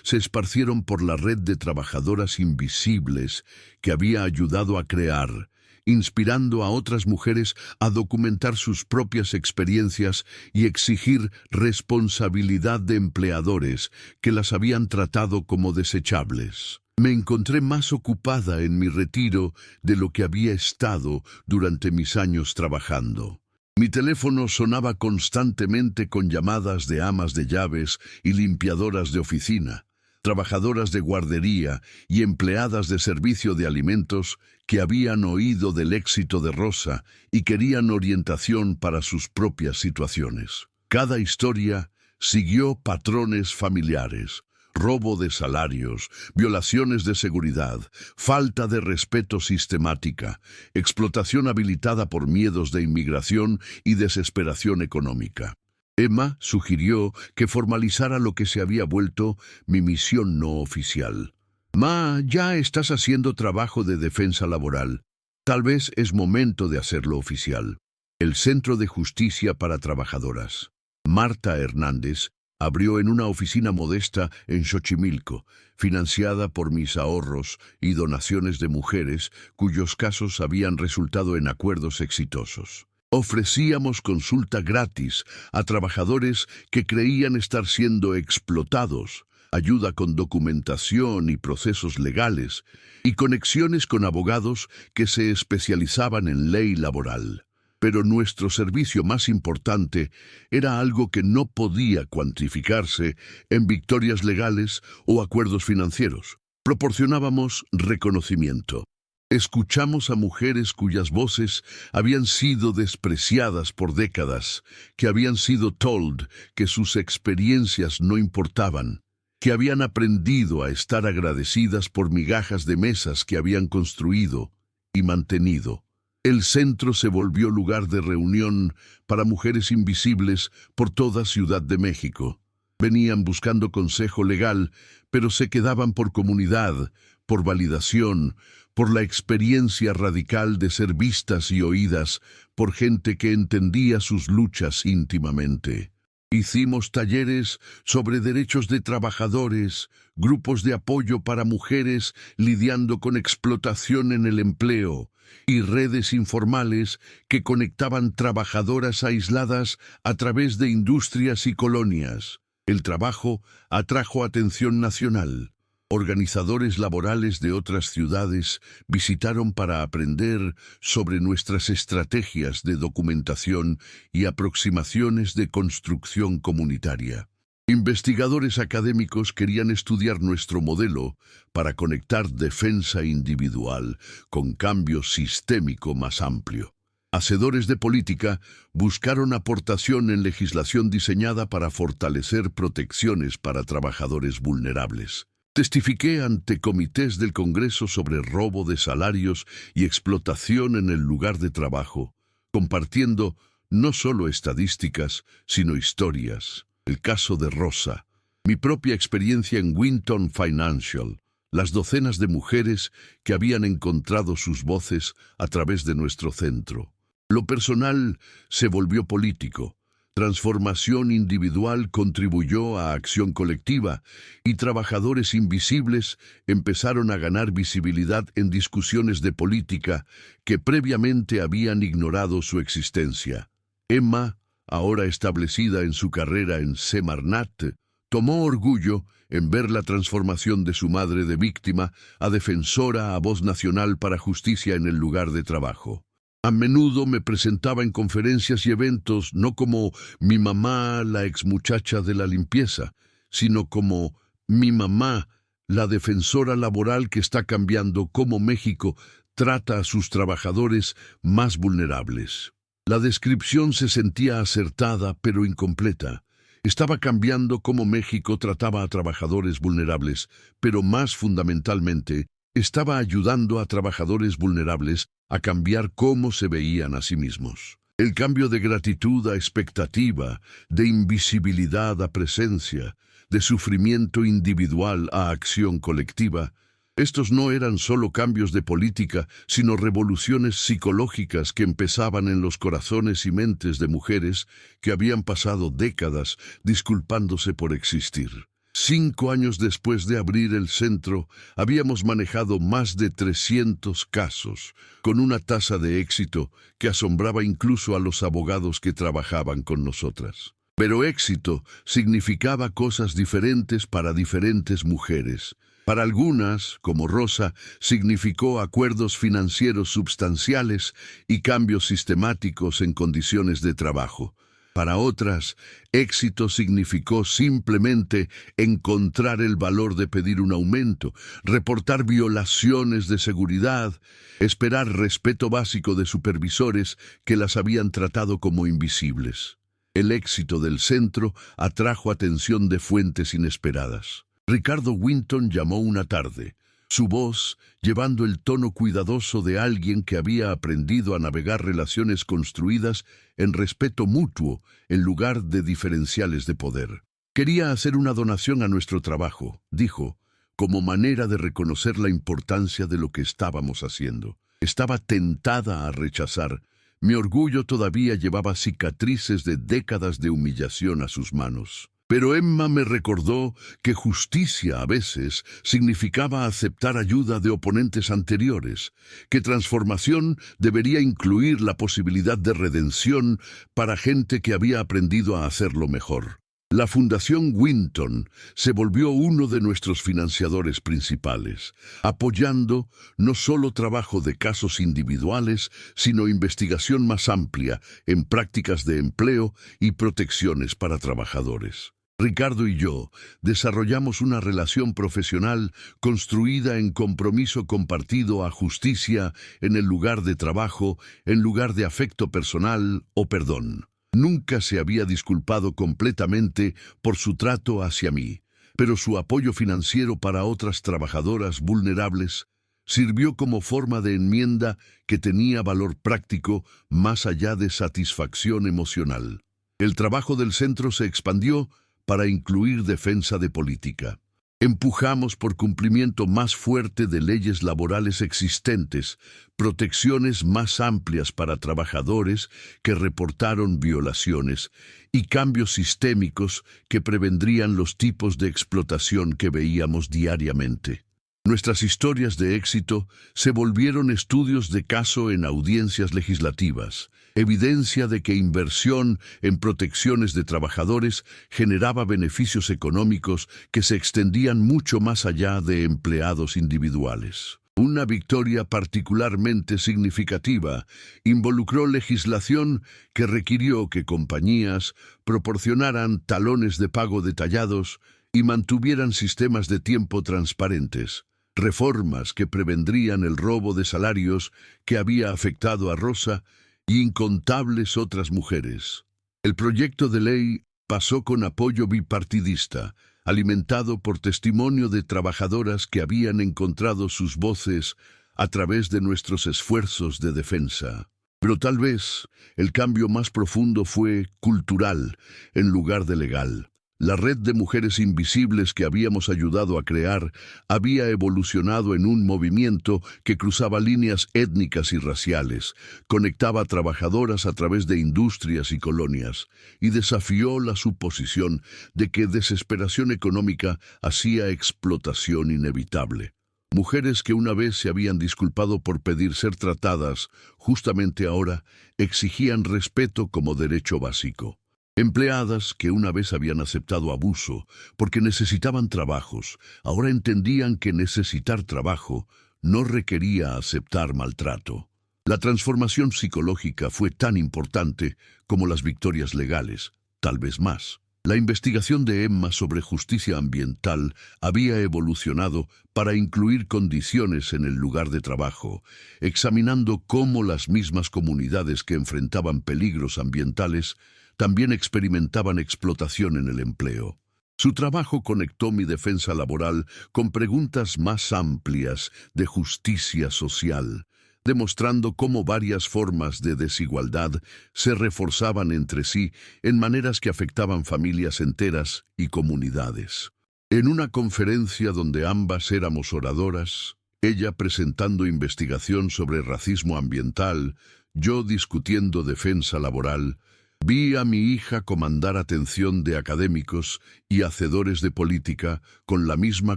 se esparcieron por la red de trabajadoras invisibles que había ayudado a crear, inspirando a otras mujeres a documentar sus propias experiencias y exigir responsabilidad de empleadores que las habían tratado como desechables. Me encontré más ocupada en mi retiro de lo que había estado durante mis años trabajando. Mi teléfono sonaba constantemente con llamadas de amas de llaves y limpiadoras de oficina, trabajadoras de guardería y empleadas de servicio de alimentos que habían oído del éxito de Rosa y querían orientación para sus propias situaciones. Cada historia siguió patrones familiares: robo de salarios, violaciones de seguridad, falta de respeto sistemática, explotación habilitada por miedos de inmigración y desesperación económica. Emma sugirió que formalizara lo que se había vuelto mi misión no oficial. Ma, ya estás haciendo trabajo de defensa laboral. Tal vez es momento de hacerlo oficial. El Centro de Justicia para Trabajadoras. Marta Hernández Abrió en una oficina modesta en Xochimilco, financiada por mis ahorros y donaciones de mujeres cuyos casos habían resultado en acuerdos exitosos. Ofrecíamos consulta gratis a trabajadores que creían estar siendo explotados, ayuda con documentación y procesos legales, y conexiones con abogados que se especializaban en ley laboral. Pero nuestro servicio más importante era algo que no podía cuantificarse en victorias legales o acuerdos financieros. Proporcionábamos reconocimiento. Escuchamos a mujeres cuyas voces habían sido despreciadas por décadas, que habían sido told que sus experiencias no importaban, que habían aprendido a estar agradecidas por migajas de mesas que habían construido y mantenido. El centro se volvió lugar de reunión para mujeres invisibles por toda Ciudad de México. Venían buscando consejo legal, pero se quedaban por comunidad, por validación, por la experiencia radical de ser vistas y oídas por gente que entendía sus luchas íntimamente. Hicimos talleres sobre derechos de trabajadores, grupos de apoyo para mujeres lidiando con explotación en el empleo, y redes informales que conectaban trabajadoras aisladas a través de industrias y colonias. El trabajo atrajo atención nacional. Organizadores laborales de otras ciudades visitaron para aprender sobre nuestras estrategias de documentación y aproximaciones de construcción comunitaria. Investigadores académicos querían estudiar nuestro modelo para conectar defensa individual con cambio sistémico más amplio. Hacedores de política buscaron aportación en legislación diseñada para fortalecer protecciones para trabajadores vulnerables. Testifiqué ante comités del Congreso sobre robo de salarios y explotación en el lugar de trabajo, compartiendo no solo estadísticas, sino historias. El caso de Rosa, mi propia experiencia en Winton Financial, las docenas de mujeres que habían encontrado sus voces a través de nuestro centro. Lo personal se volvió político. Transformación individual contribuyó a acción colectiva y trabajadores invisibles empezaron a ganar visibilidad en discusiones de política que previamente habían ignorado su existencia. Emma, ahora establecida en su carrera en Semarnat, tomó orgullo en ver la transformación de su madre de víctima a defensora a voz nacional para justicia en el lugar de trabajo. A menudo me presentaba en conferencias y eventos no como mi mamá, la exmuchacha de la limpieza, sino como mi mamá, la defensora laboral que está cambiando cómo México trata a sus trabajadores más vulnerables. La descripción se sentía acertada, pero incompleta. Estaba cambiando cómo México trataba a trabajadores vulnerables, pero más fundamentalmente, estaba ayudando a trabajadores vulnerables a cambiar cómo se veían a sí mismos. El cambio de gratitud a expectativa, de invisibilidad a presencia, de sufrimiento individual a acción colectiva, estos no eran solo cambios de política, sino revoluciones psicológicas que empezaban en los corazones y mentes de mujeres que habían pasado décadas disculpándose por existir. 5 años después de abrir el centro, habíamos manejado más de 300 casos, con una tasa de éxito que asombraba incluso a los abogados que trabajaban con nosotras. Pero éxito significaba cosas diferentes para diferentes mujeres. Para algunas, como Rosa, significó acuerdos financieros substanciales y cambios sistemáticos en condiciones de trabajo. Para otras, éxito significó simplemente encontrar el valor de pedir un aumento, reportar violaciones de seguridad, esperar respeto básico de supervisores que las habían tratado como invisibles. El éxito del centro atrajo atención de fuentes inesperadas. Ricardo Winton llamó una tarde, su voz llevando el tono cuidadoso de alguien que había aprendido a navegar relaciones construidas en respeto mutuo en lugar de diferenciales de poder. Quería hacer una donación a nuestro trabajo, dijo, como manera de reconocer la importancia de lo que estábamos haciendo. Estaba tentada a rechazar. Mi orgullo todavía llevaba cicatrices de décadas de humillación a sus manos. Pero Emma me recordó que justicia a veces significaba aceptar ayuda de oponentes anteriores, que transformación debería incluir la posibilidad de redención para gente que había aprendido a hacerlo mejor. La Fundación Winton se volvió uno de nuestros financiadores principales, apoyando no solo trabajo de casos individuales, sino investigación más amplia en prácticas de empleo y protecciones para trabajadores. Ricardo y yo desarrollamos una relación profesional construida en compromiso compartido a justicia en el lugar de trabajo, en lugar de afecto personal o perdón. Nunca se había disculpado completamente por su trato hacia mí, pero su apoyo financiero para otras trabajadoras vulnerables sirvió como forma de enmienda que tenía valor práctico más allá de satisfacción emocional. El trabajo del centro se expandió para incluir defensa de política. Empujamos por cumplimiento más fuerte de leyes laborales existentes, protecciones más amplias para trabajadores que reportaron violaciones y cambios sistémicos que prevendrían los tipos de explotación que veíamos diariamente. Nuestras historias de éxito se volvieron estudios de caso en audiencias legislativas, evidencia de que inversión en protecciones de trabajadores generaba beneficios económicos que se extendían mucho más allá de empleados individuales. Una victoria particularmente significativa involucró legislación que requirió que compañías proporcionaran talones de pago detallados y mantuvieran sistemas de tiempo transparentes. Reformas que prevendrían el robo de salarios que había afectado a Rosa y incontables otras mujeres. El proyecto de ley pasó con apoyo bipartidista, alimentado por testimonio de trabajadoras que habían encontrado sus voces a través de nuestros esfuerzos de defensa. Pero tal vez el cambio más profundo fue cultural en lugar de legal. La red de mujeres invisibles que habíamos ayudado a crear había evolucionado en un movimiento que cruzaba líneas étnicas y raciales, conectaba a trabajadoras a través de industrias y colonias, y desafió la suposición de que desesperación económica hacía explotación inevitable. Mujeres que una vez se habían disculpado por pedir ser tratadas, justamente ahora exigían respeto como derecho básico. Empleadas que una vez habían aceptado abuso porque necesitaban trabajos, ahora entendían que necesitar trabajo no requería aceptar maltrato. La transformación psicológica fue tan importante como las victorias legales, tal vez más. La investigación de Emma sobre justicia ambiental había evolucionado para incluir condiciones en el lugar de trabajo, examinando cómo las mismas comunidades que enfrentaban peligros ambientales también experimentaban explotación en el empleo. Su trabajo conectó mi defensa laboral con preguntas más amplias de justicia social, demostrando cómo varias formas de desigualdad se reforzaban entre sí en maneras que afectaban familias enteras y comunidades. En una conferencia donde ambas éramos oradoras, ella presentando investigación sobre racismo ambiental, yo discutiendo defensa laboral, vi a mi hija comandar atención de académicos y hacedores de política con la misma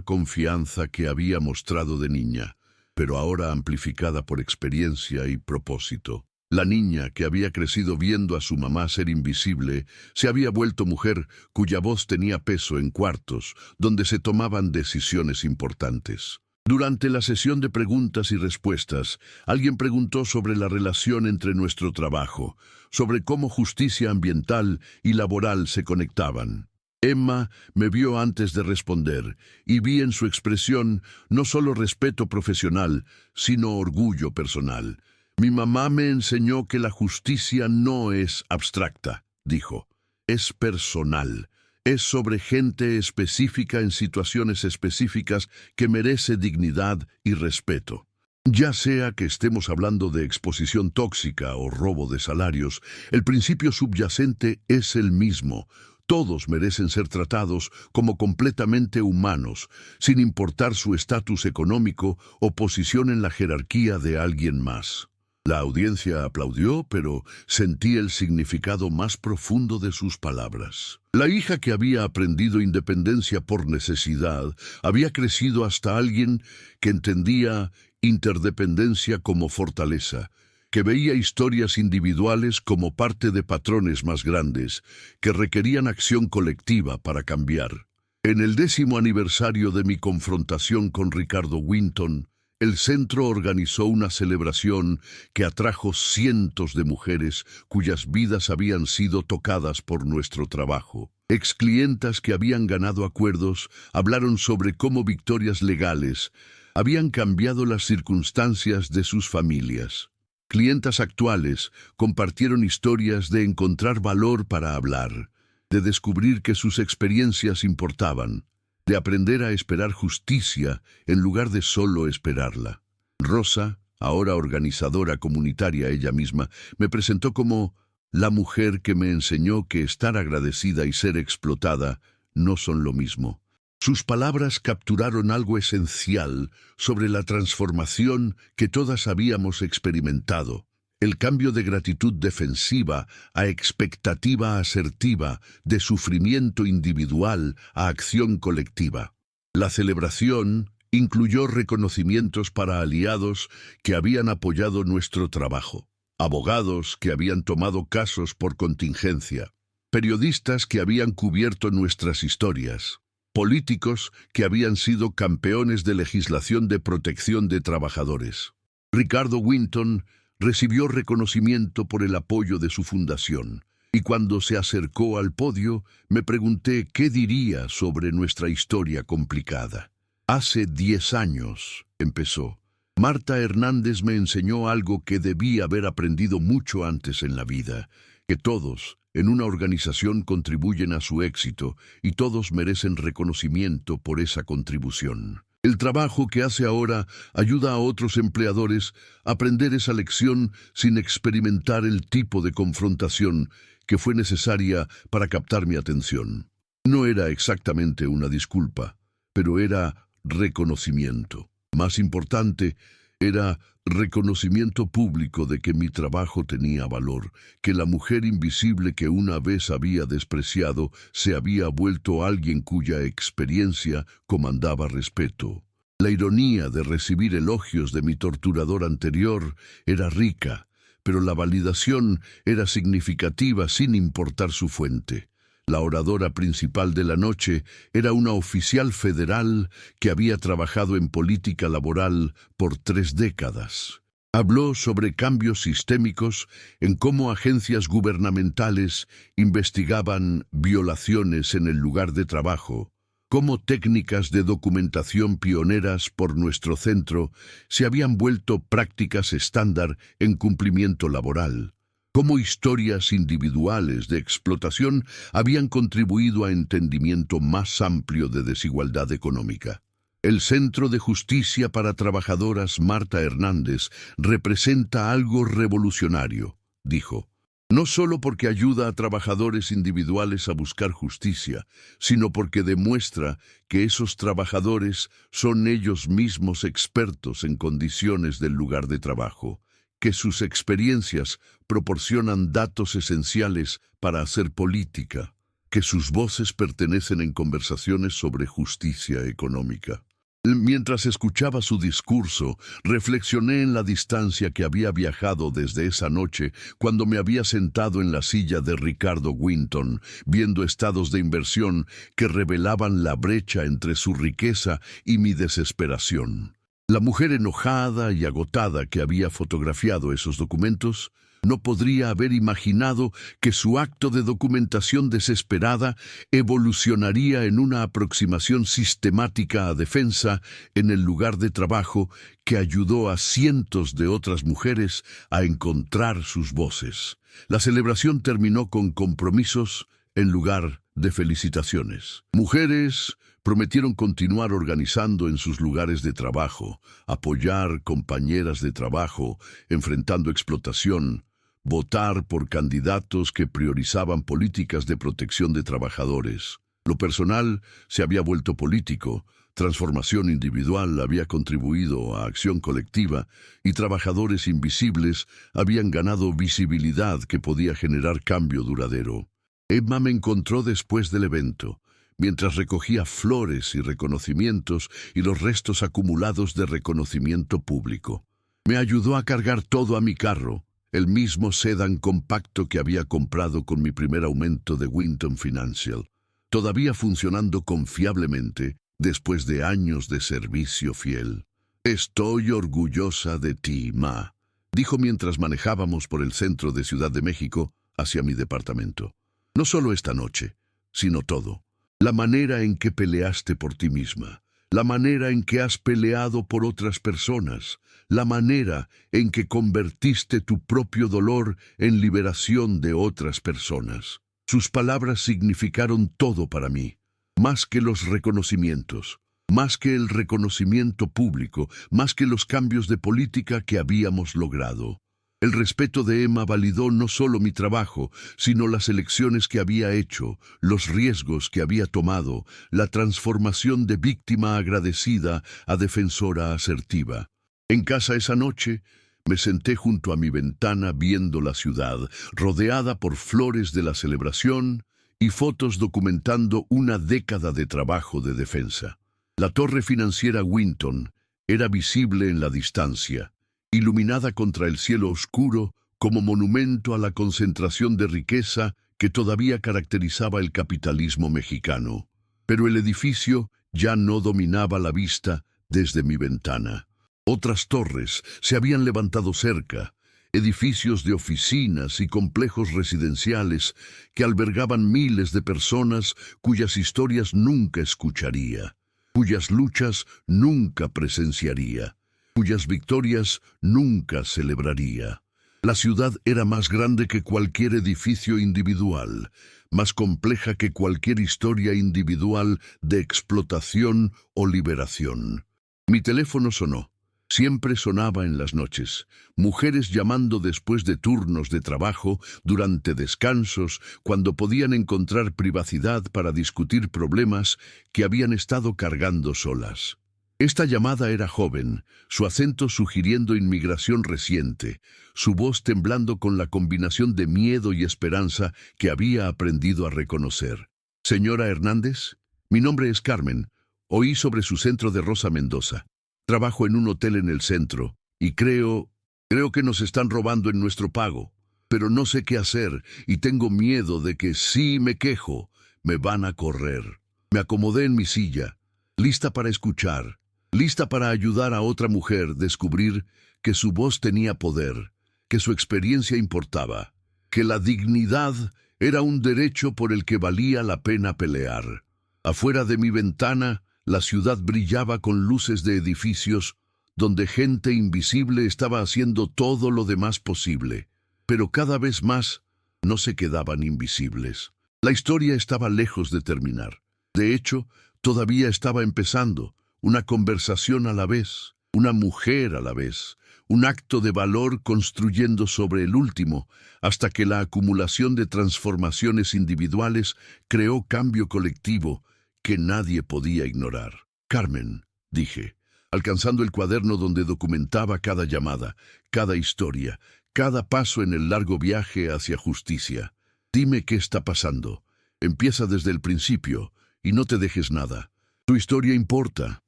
confianza que había mostrado de niña, pero ahora amplificada por experiencia y propósito. La niña, que había crecido viendo a su mamá ser invisible, se había vuelto mujer cuya voz tenía peso en cuartos, donde se tomaban decisiones importantes. Durante la sesión de preguntas y respuestas, alguien preguntó sobre la relación entre nuestro trabajo, sobre cómo justicia ambiental y laboral se conectaban. Emma me vio antes de responder y vi en su expresión no solo respeto profesional, sino orgullo personal. Mi mamá me enseñó que la justicia no es abstracta, dijo, es personal. Es sobre gente específica en situaciones específicas que merece dignidad y respeto. Ya sea que estemos hablando de exposición tóxica o robo de salarios, el principio subyacente es el mismo. Todos merecen ser tratados como completamente humanos, sin importar su estatus económico o posición en la jerarquía de alguien más. La audiencia aplaudió, pero sentí el significado más profundo de sus palabras. La hija que había aprendido independencia por necesidad había crecido hasta alguien que entendía interdependencia como fortaleza, que veía historias individuales como parte de patrones más grandes, que requerían acción colectiva para cambiar. En el 10º aniversario de mi confrontación con Ricardo Winton, el centro organizó una celebración que atrajo cientos de mujeres cuyas vidas habían sido tocadas por nuestro trabajo. Exclientas que habían ganado acuerdos hablaron sobre cómo victorias legales habían cambiado las circunstancias de sus familias. Clientas actuales compartieron historias de encontrar valor para hablar, de descubrir que sus experiencias importaban, de aprender a esperar justicia en lugar de solo esperarla. Rosa, ahora organizadora comunitaria ella misma, me presentó como la mujer que me enseñó que estar agradecida y ser explotada no son lo mismo. Sus palabras capturaron algo esencial sobre la transformación que todas habíamos experimentado. El cambio de gratitud defensiva a expectativa asertiva, de sufrimiento individual a acción colectiva. La celebración incluyó reconocimientos para aliados que habían apoyado nuestro trabajo, abogados que habían tomado casos por contingencia, periodistas que habían cubierto nuestras historias, políticos que habían sido campeones de legislación de protección de trabajadores. Ricardo Winton recibió reconocimiento por el apoyo de su fundación, y cuando se acercó al podio, me pregunté qué diría sobre nuestra historia complicada. Hace 10 años, empezó, Marta Hernández me enseñó algo que debí haber aprendido mucho antes en la vida, que todos, en una organización contribuyen a su éxito y todos merecen reconocimiento por esa contribución. El trabajo que hace ahora ayuda a otros empleadores a aprender esa lección sin experimentar el tipo de confrontación que fue necesaria para captar mi atención. No era exactamente una disculpa, pero era reconocimiento. Más importante, era reconocimiento público de que mi trabajo tenía valor, que la mujer invisible que una vez había despreciado se había vuelto alguien cuya experiencia comandaba respeto. La ironía de recibir elogios de mi torturador anterior era rica, pero la validación era significativa sin importar su fuente. La oradora principal de la noche era una oficial federal que había trabajado en política laboral por 3 décadas. Habló sobre cambios sistémicos en cómo agencias gubernamentales investigaban violaciones en el lugar de trabajo, cómo técnicas de documentación pioneras por nuestro centro se habían vuelto prácticas estándar en cumplimiento laboral, cómo historias individuales de explotación habían contribuido a entendimiento más amplio de desigualdad económica. El Centro de Justicia para Trabajadoras Marta Hernández representa algo revolucionario, dijo. No solo porque ayuda a trabajadores individuales a buscar justicia, sino porque demuestra que esos trabajadores son ellos mismos expertos en condiciones del lugar de trabajo, que sus experiencias proporcionan datos esenciales para hacer política, que sus voces pertenecen en conversaciones sobre justicia económica. Mientras escuchaba su discurso, reflexioné en la distancia que había viajado desde esa noche cuando me había sentado en la silla de Ricardo Winton, viendo estados de inversión que revelaban la brecha entre su riqueza y mi desesperación. La mujer enojada y agotada que había fotografiado esos documentos no podría haber imaginado que su acto de documentación desesperada evolucionaría en una aproximación sistemática a defensa en el lugar de trabajo que ayudó a cientos de otras mujeres a encontrar sus voces. La celebración terminó con compromisos en lugar de felicitaciones. Mujeres prometieron continuar organizando en sus lugares de trabajo, apoyar compañeras de trabajo, enfrentando explotación, votar por candidatos que priorizaban políticas de protección de trabajadores. Lo personal se había vuelto político, Transformación individual había contribuido a acción colectiva y trabajadores invisibles habían ganado visibilidad que podía generar cambio duradero. Emma me encontró después del evento, mientras recogía flores y reconocimientos y los restos acumulados de reconocimiento público. Me ayudó a cargar todo a mi carro, el mismo sedán compacto que había comprado con mi primer aumento de Winton Financial, todavía funcionando confiablemente después de años de servicio fiel. «Estoy orgullosa de ti, Ma», dijo mientras manejábamos por el centro de Ciudad de México hacia mi departamento. «No solo esta noche, sino todo. La manera en que peleaste por ti misma, la manera en que has peleado por otras personas, la manera en que convertiste tu propio dolor en liberación de otras personas». Sus palabras significaron todo para mí, más que los reconocimientos, más que el reconocimiento público, más que los cambios de política que habíamos logrado. El respeto de Emma validó no solo mi trabajo, sino las elecciones que había hecho, los riesgos que había tomado, la transformación de víctima agradecida a defensora asertiva. En casa esa noche, me senté junto a mi ventana viendo la ciudad, rodeada por flores de la celebración y fotos documentando una década de trabajo de defensa. La torre financiera Winton era visible en la distancia, iluminada contra el cielo oscuro como monumento a la concentración de riqueza que todavía caracterizaba el capitalismo mexicano. Pero el edificio ya no dominaba la vista desde mi ventana. Otras torres se habían levantado cerca, edificios de oficinas y complejos residenciales que albergaban miles de personas cuyas historias nunca escucharía, cuyas luchas nunca presenciaría, cuyas victorias nunca celebraría. La ciudad era más grande que cualquier edificio individual, más compleja que cualquier historia individual de explotación o liberación. Mi teléfono sonó. Siempre sonaba en las noches, mujeres llamando después de turnos de trabajo, durante descansos, cuando podían encontrar privacidad para discutir problemas que habían estado cargando solas. Esta llamada era joven, su acento sugiriendo inmigración reciente, su voz temblando con la combinación de miedo y esperanza que había aprendido a reconocer. «Señora Hernández, mi nombre es Carmen. Oí sobre su centro de Rosa Mendoza. Trabajo en un hotel en el centro y creo que nos están robando en nuestro pago, pero no sé qué hacer y tengo miedo de que si me quejo, me van a correr». Me acomodé en mi silla, lista para escuchar, lista para ayudar a otra mujer a descubrir que su voz tenía poder, que su experiencia importaba, que la dignidad era un derecho por el que valía la pena pelear. Afuera de mi ventana, la ciudad brillaba con luces de edificios donde gente invisible estaba haciendo todo lo demás posible, pero cada vez más no se quedaban invisibles. La historia estaba lejos de terminar. De hecho, todavía estaba empezando, una conversación a la vez, una mujer a la vez, un acto de valor construyendo sobre el último, hasta que la acumulación de transformaciones individuales creó cambio colectivo que nadie podía ignorar. «Carmen», dije, alcanzando el cuaderno donde documentaba cada llamada, cada historia, cada paso en el largo viaje hacia justicia. «Dime qué está pasando. Empieza desde el principio y no te dejes nada. Tu historia importa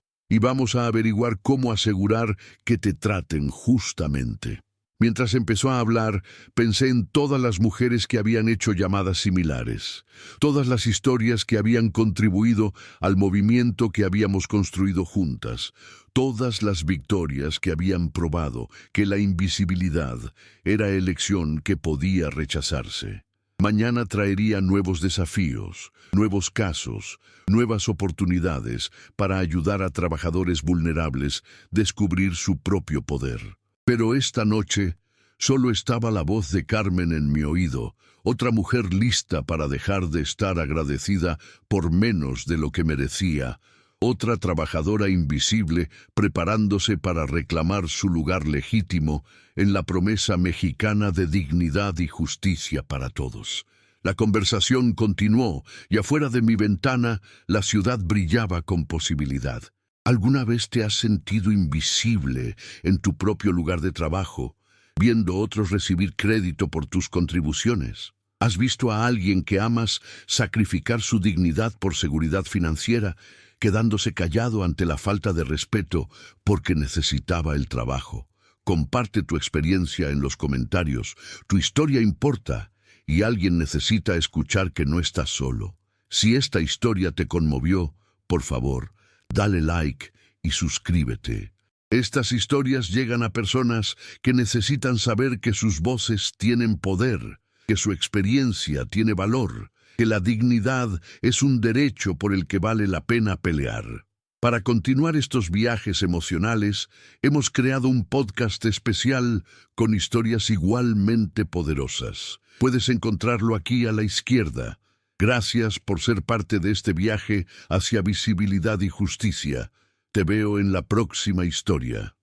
y vamos a averiguar cómo asegurar que te traten justamente». Mientras empezó a hablar, pensé en todas las mujeres que habían hecho llamadas similares, todas las historias que habían contribuido al movimiento que habíamos construido juntas, todas las victorias que habían probado que la invisibilidad era elección que podía rechazarse. Mañana traería nuevos desafíos, nuevos casos, nuevas oportunidades para ayudar a trabajadores vulnerables a descubrir su propio poder. Pero esta noche solo estaba la voz de Carmen en mi oído, otra mujer lista para dejar de estar agradecida por menos de lo que merecía, otra trabajadora invisible preparándose para reclamar su lugar legítimo en la promesa mexicana de dignidad y justicia para todos. La conversación continuó y afuera de mi ventana la ciudad brillaba con posibilidad. ¿Alguna vez te has sentido invisible en tu propio lugar de trabajo, viendo a otros recibir crédito por tus contribuciones? ¿Has visto a alguien que amas sacrificar su dignidad por seguridad financiera, quedándose callado ante la falta de respeto porque necesitaba el trabajo? Comparte tu experiencia en los comentarios. Tu historia importa y alguien necesita escuchar que no estás solo. Si esta historia te conmovió, por favor, dale like y suscríbete. Estas historias llegan a personas que necesitan saber que sus voces tienen poder, que su experiencia tiene valor, que la dignidad es un derecho por el que vale la pena pelear. Para continuar estos viajes emocionales, hemos creado un podcast especial con historias igualmente poderosas. Puedes encontrarlo aquí a la izquierda. Gracias por ser parte de este viaje hacia visibilidad y justicia. Te veo en la próxima historia.